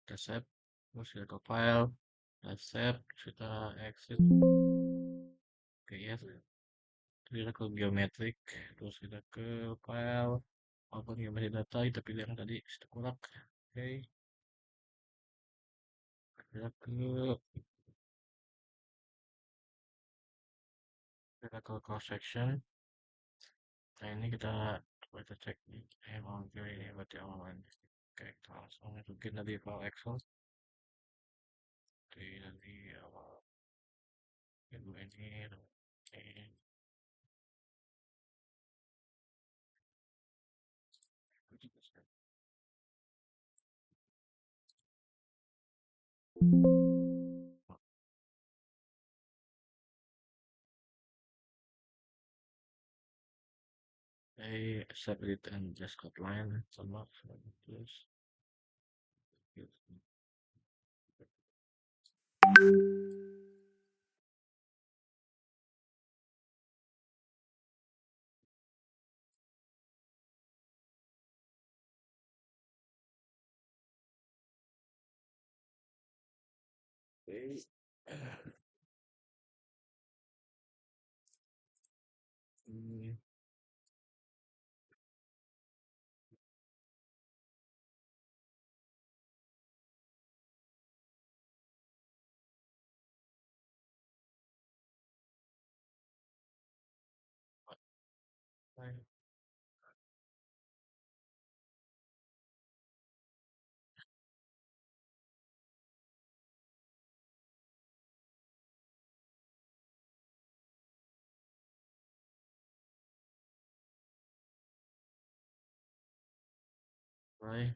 kita save, terus kita ke file, kita save, terus kita exit, oke ya, terus kita ke geometrik, terus kita ke file, open geometrik data, kita pilih yang tadi, sekurak, oke, kita ke cross section. Nah ini kita coba kita cek nih, oke ini berarti aman. Oke, kita langsung masukin tadi file Excel. Oke, nanti awal minggu ini, oke. Oke, accept and just outline sama terus. Oke. Hmm, Right. Right.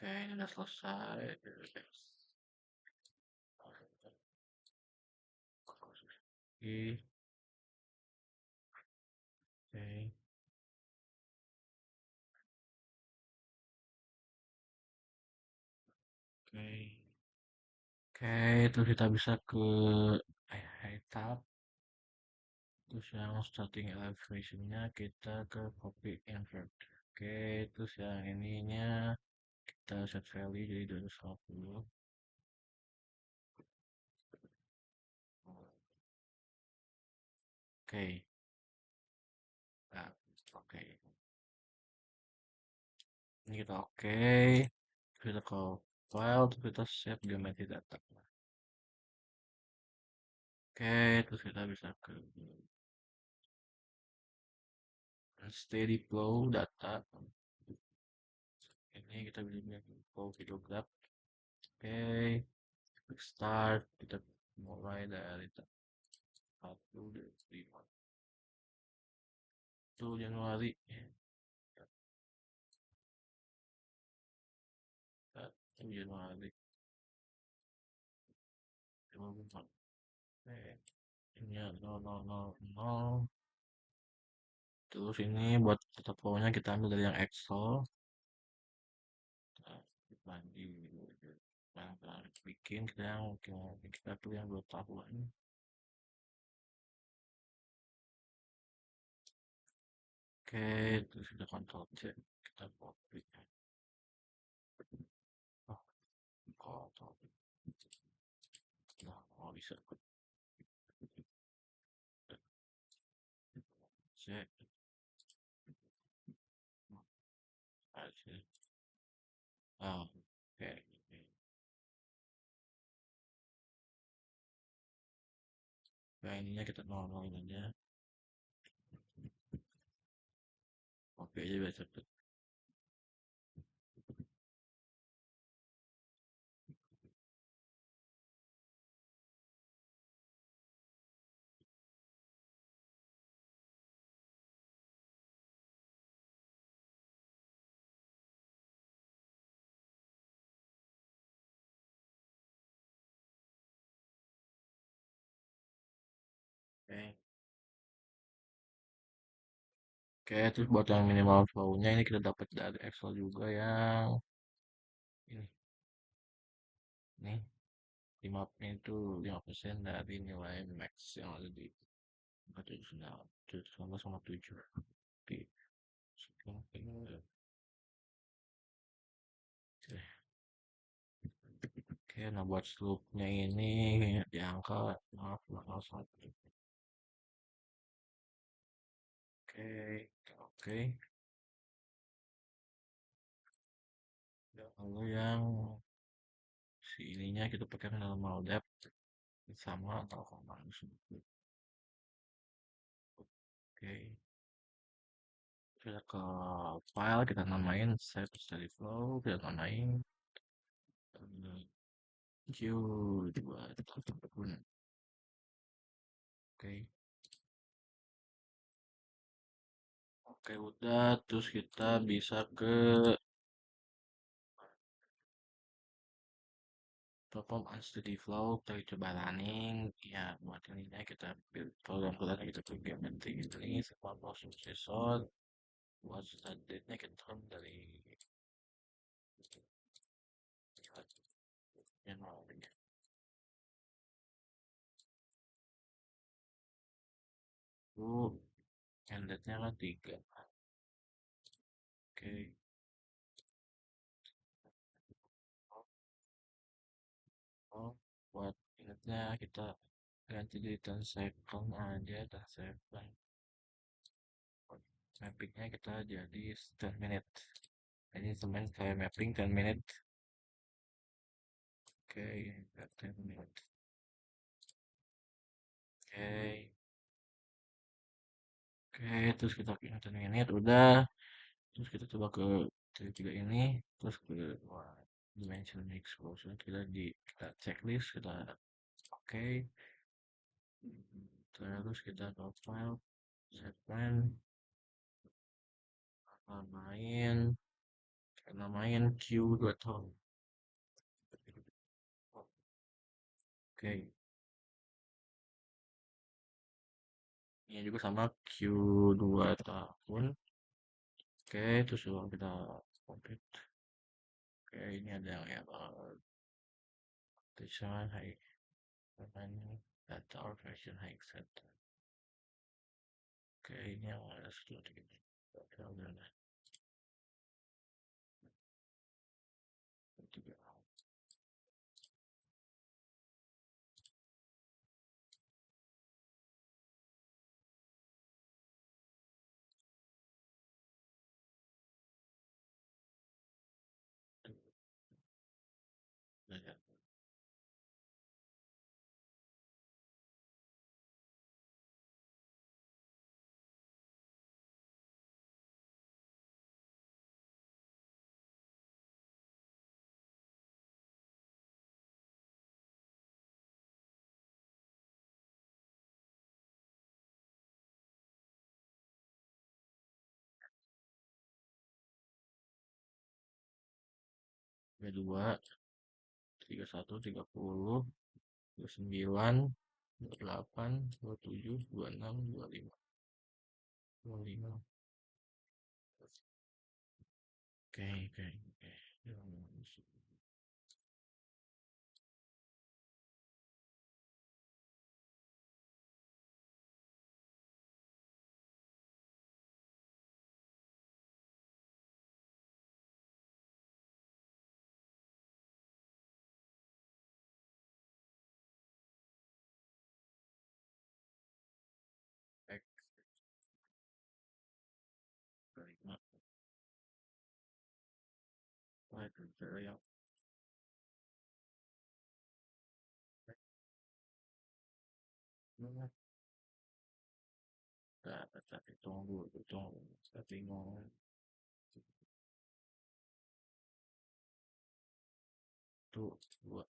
Oke, ini udah selesai. Oke, oke, oke. Oke, terus kita bisa ke high tab. Terus yang starting elevation-nya kita ke copy invert. Oke, terus yang ininya kita set value jadi 250. Oke, nah, oke. Ini kita oke. Terus kita ke file, terus kita save geometry data. Oke, terus kita bisa ke steady flow data. Ini kita bisa bilang flow video graph. Oke, start. Kita mulai dari 1 Januari. 1 Januari 2024. Oke, ini 0000. Terus ini buat data flow-nya kita ambil dari yang Excel. Bagi yang bikin kita yang kita tuh yang 2 tahun. Oke, terus kita kontrol C, kita copy. Oh, kontrol nah, oh bisa C, C. Oh, oke. Nah, ininya kita nol-nolin aja. Oke aja biar cepet. Oke. Oke, terus buat yang minimal flow-nya ini kita dapat dari Excel juga yang ini. Nih, 5 itu 5% dari nilai max yang ada di 419 Oke, oke, nah buat slope-nya ini diangkat, maaf, bakal satu. Oke, oke. Lalu yang si ininya kita pakai normal depth sama atau koma. Oke, kita ke file, kita namain save steady flow, kita namain Q2 guna. Oke, oke udah, terus kita bisa ke perform unsteady flow, kita coba running, ya buat ininya kita build program kita ke geometry ini, sama processor, buat start date-nya kita turun dari Januari. Itu endednya kan 3. Oke, oh, buat ingatnya kita ganti di turn second aja, turn second. Mappingnya kita jadi 10 menit. Ini temen kayak mapping 10 menit. Oke, 10 menit. Oke, oke, terus kita pilih 10 menit, udah. Terus kita coba ke tiga ini, terus ke wah, dimension explosion, kita checklist, kita oke. Terus kita ke file, set plan, main, namain Q2 tahun. Oke, ini juga sama Q2 tahun. Oke, itu sudah kita complete. Oke, ini ada yang error. Design high namanya data or version high set. Oke, ini yang ada sedikit. Oke, udah. Tiga, udah ya. Tiga dua, 31, 30, 29, 28, 27, 26, 25, 25. Oke, oke, oke. Back, 25. Right, yang tapi tunggu, tunggu. Saya bingung. Satu, dua,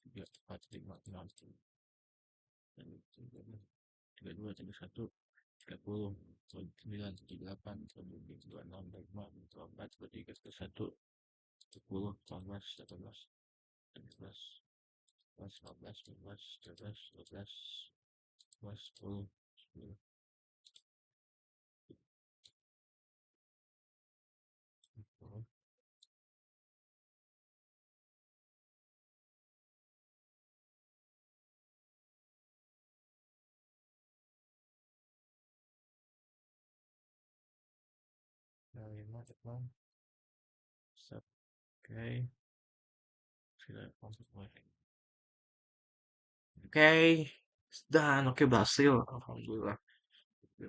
tiga, empat, lima, enam, tujuh, tiga dua, tiga satu, 30, 29, 38, 39, 26, 25, 24, 23, 31, 10, 14, 18, 17, 18, 19, 20, 13, 12, 11, 10, 10, 10, 5, 10, oke, sudah komplit. Oke, dan oke berhasil, alhamdulillah.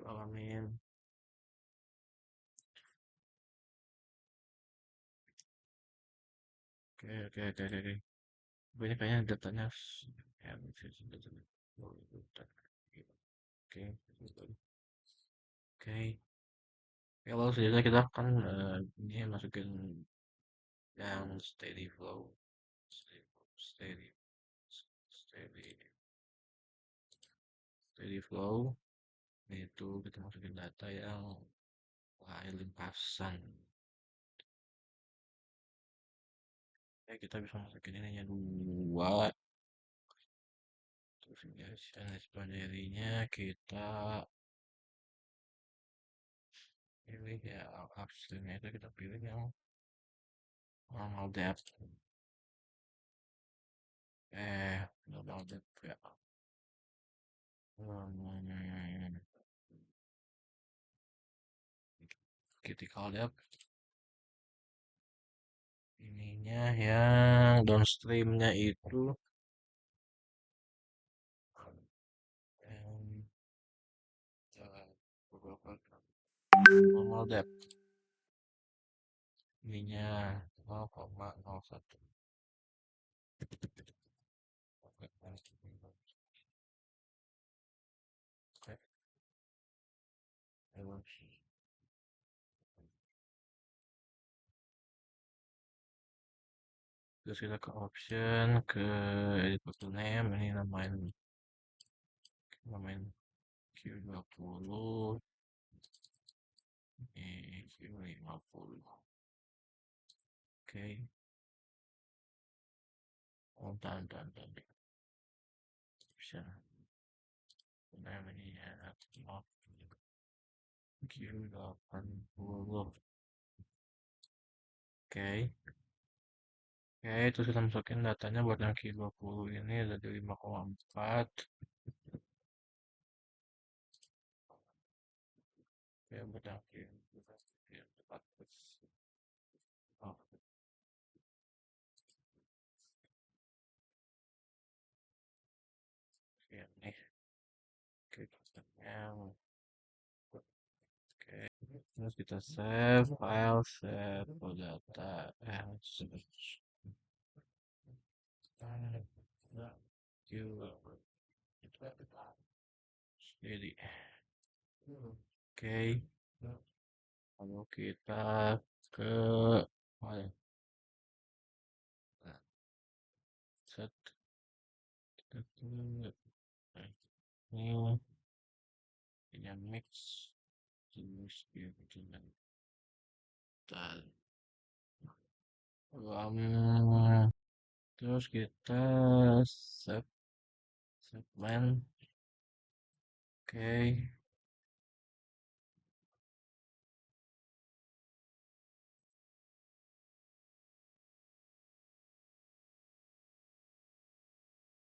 Alamin. Oke, oke, oke, oke. Ini kayaknya datanya ya, datanya. Oke, oke. Ya, lalu selanjutnya kita akan ini masukin yang steady flow, steady, steady, steady flow. Itu kita masukin data yang lain limpasan. Ya, kita bisa masukin ini hanya dua. Terus ini kita pilih ya upstreamnya itu kita pilih yang normal depth. Normal depth ya. Critical depth. Ininya yang downstreamnya itu yang beberapa normal depth. Ininya 0,01. Oke, terus kita ke option, ke edit photo name, ini namain Q20, ini Q50. Oke. Oh, dan bisa namanya Q80. Oke. Oke, terus kita masukin datanya buat yang Q20 ini ada di 5,4. Oke, buat yang Q40. Oke, nih. Oke, datanya. Oke, terus kita save file, save data, search. Jadi, oke, lalu kita ke file, nah, set, kita ke ini, mix, terus gitu, dan terus kita save segmen, oke,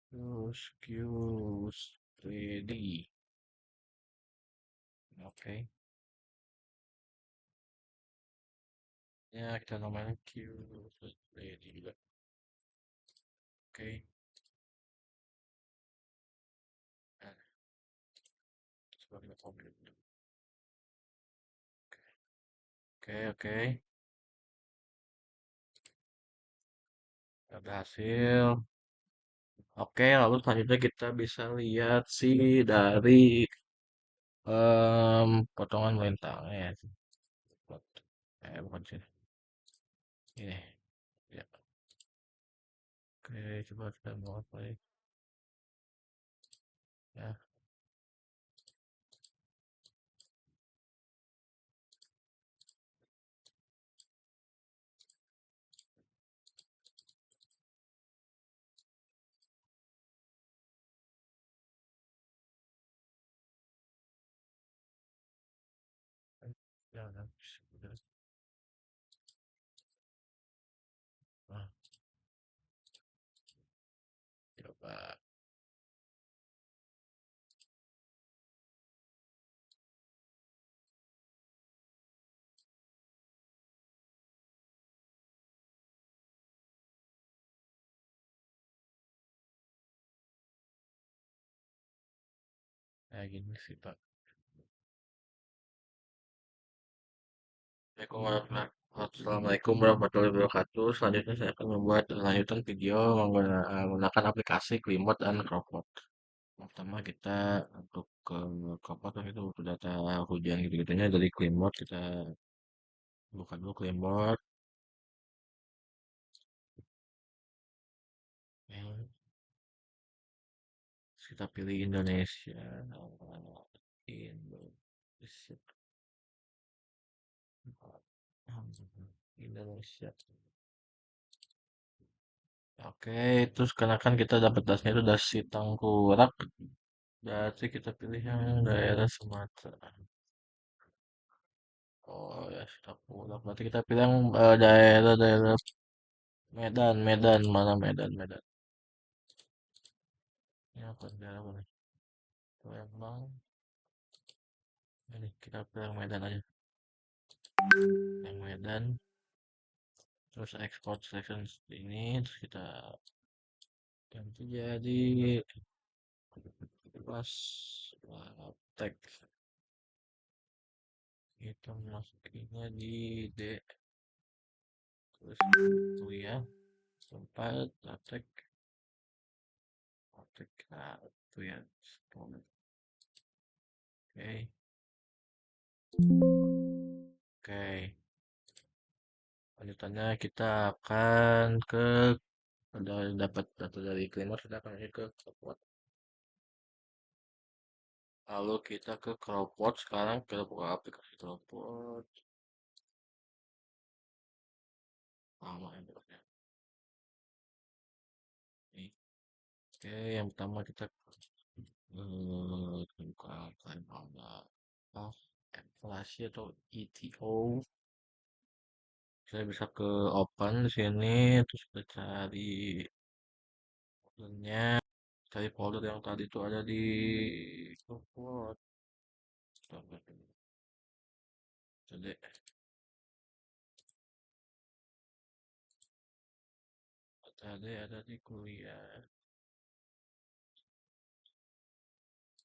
terus Qs ready, oke, ya kita namain Qs ready juga, oke, nah, coba kita komplit dulu. Oke, oke, ada hasil. Oke, lalu selanjutnya kita bisa lihat sih dari potongan lintangnya. Bukan sih. Ini. Ya. Oke, coba kita mau apa ya? Ya, ya, ya, sudah. Nah, coba kayak gini sih, Pak. Assalamualaikum warahmatullahi wabarakatuh. Selanjutnya saya akan membuat lanjutan video menggunakan aplikasi Klimot dan Cropot. Pertama kita untuk ke Cropot itu butuh data hujan gitu-gitunya dari Klimot kita buka dulu Klimot. Ya, terus kita pilih Indonesia. Indonesia. Indonesia. Oke, terus karena kan kita dapat dasnya itu dasi Tangkurak, berarti kita pilih yang daerah Sumatera. Oh ya, Tangkurak. Berarti kita pilih yang daerah-daerah Medan, Medan, mana Medan, Medan. Ini apa daerah mana? Lembang. Ini kita pilih yang Medan aja. Yang Medan. Terus export selection ini, terus kita ganti jadi pas teks. Kita masukinnya di D. Terus oh ya, tempat praktek, praktek itu ya. Oke, oke. Lanjutannya kita akan ke udah dapat data dari Cleaner, kita akan ke Cropot. Lalu kita ke Cropot, sekarang kita buka aplikasi Cropot. Lama ya berarti. Nih. Oke, yang pertama kita buka klaim apa inflasi atau ETO. Saya bisa ke open di sini, terus kita cari foldernya, cari folder yang tadi itu ada di Cloud. Coba dulu. Jadi tadi ada di kuliah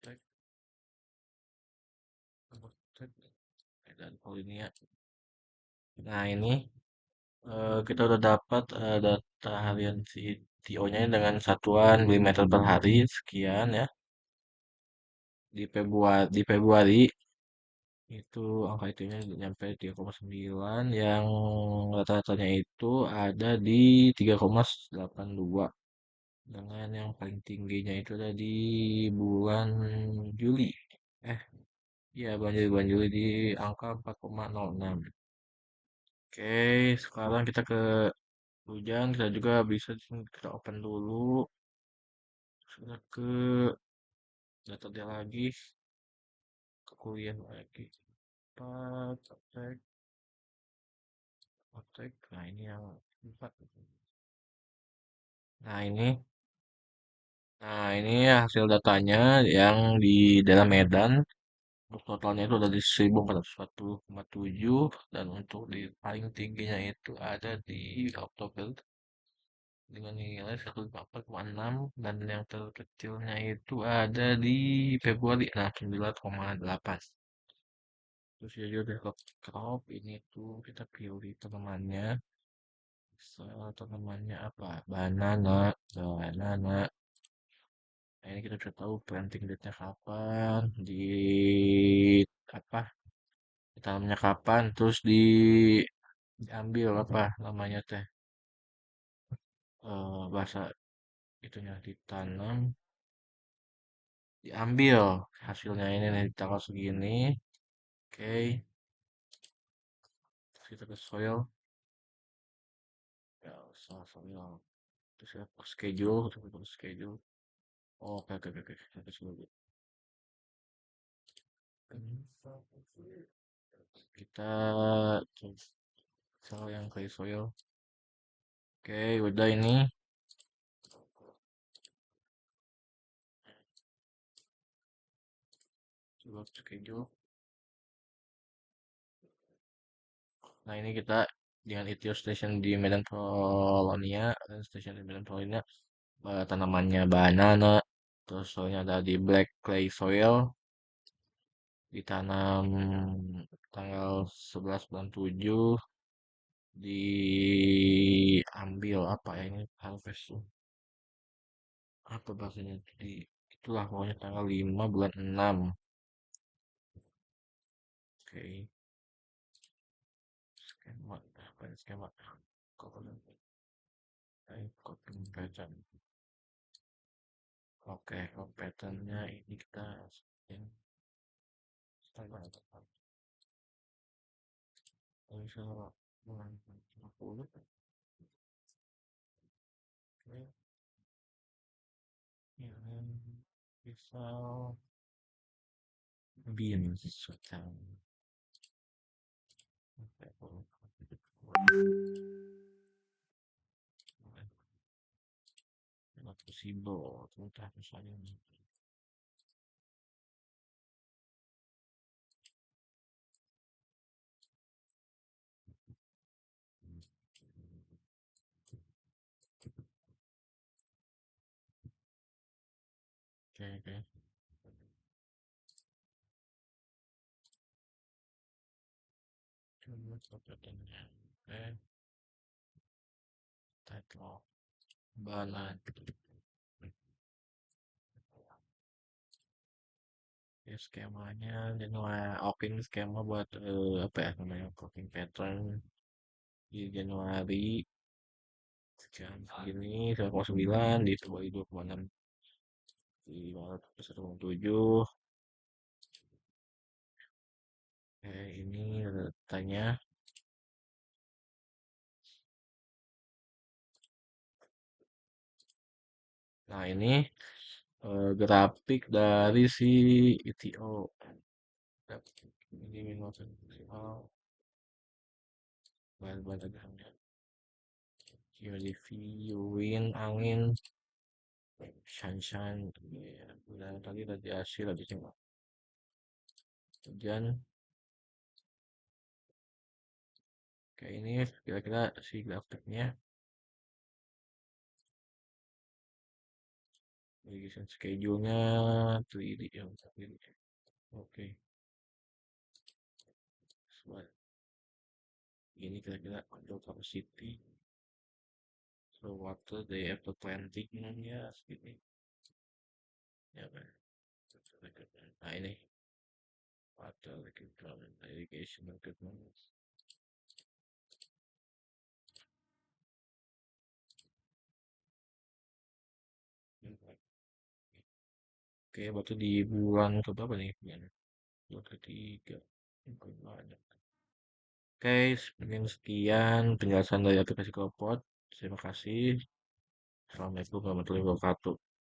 tek, tek, dan Polinia. Nah ini kita udah dapat data harian si TO-nya dengan satuan milimeter per hari sekian ya. Di Februari itu angka itunya nyampe 3,9 yang rata-ratanya itu ada di 3,82 dengan yang paling tingginya itu ada di bulan Juli. Eh, iya bulan Juli di angka 4,06. Oke, sekarang kita ke hujan, kita juga bisa di sini kita open dulu. Terus kita ke data dia lagi, ke kuliah lagi. Empat, praktek, praktek. Nah ini yang empat. Nah ini ya hasil datanya yang di daerah Medan. Untuk totalnya itu ada di 1440,7 dan untuk di paling tingginya itu ada di Oktober dengan nilai 144,6 dan yang terkecilnya itu ada di Februari, nah 9,8. Terus ya udah crop ini tuh kita pilih tanamannya. Tanamannya apa? Banana. Nah, ini kita sudah tahu planting date-nya kapan, apa? Ditanamnya kapan, terus diambil apa namanya teh? Bahasa itunya ditanam, diambil hasilnya ini nih di tanggal segini. Oke, terus kita ke soil, ya soil. Terus kita ke schedule, kita ke schedule. Oh, oke. Kita ke schedule. Kita soil yang clay soil. Oke, udah ini. Coba schedule. Nah, ini kita dengan ETO station di Medan Polonia, station di Medan Polonia, tanamannya banana, terus soilnya ada di black clay soil, ditanam tanggal 11 bulan 7, diambil apa ya ini harvest apa bahasanya itulah pokoknya tanggal 5 bulan 6. Oke, skema apa ini skema coping pattern. Oke, patternnya ini kita sebutin tanggal tepat. Misal bulan 50, oke, ini misal bin sekarang. Not possible, ternyata misalnya. Oke. Coba patternnya. Oke, title balan. Ya skemanya Januari. Oke ini skema buat apa ya namanya coping pattern di Januari jam segini 1,9 di Februari 2,6 di Maret 1,7. Ini datanya Nah, ini grafik dari si ETO. Ini minuman festival, bahan-bahan dagangannya. Wind, angin, sunshine. Ya, udah tadi radiasi, radiasi. Kemudian kayak ini kira-kira si grafiknya. Release schedule-nya 3D ya, 3D. Oke. Soal ini kira-kira control capacity. So water day after planting ya segini. Ya kan. Nah ini water equipment, irrigation equipment. Oke, berarti di bulan ke berapa nih? Bulan ketiga. Banyak. Oke, mungkin sekian penjelasan dari aplikasi Cloudpod. Terima kasih. Assalamualaikum warahmatullahi wabarakatuh.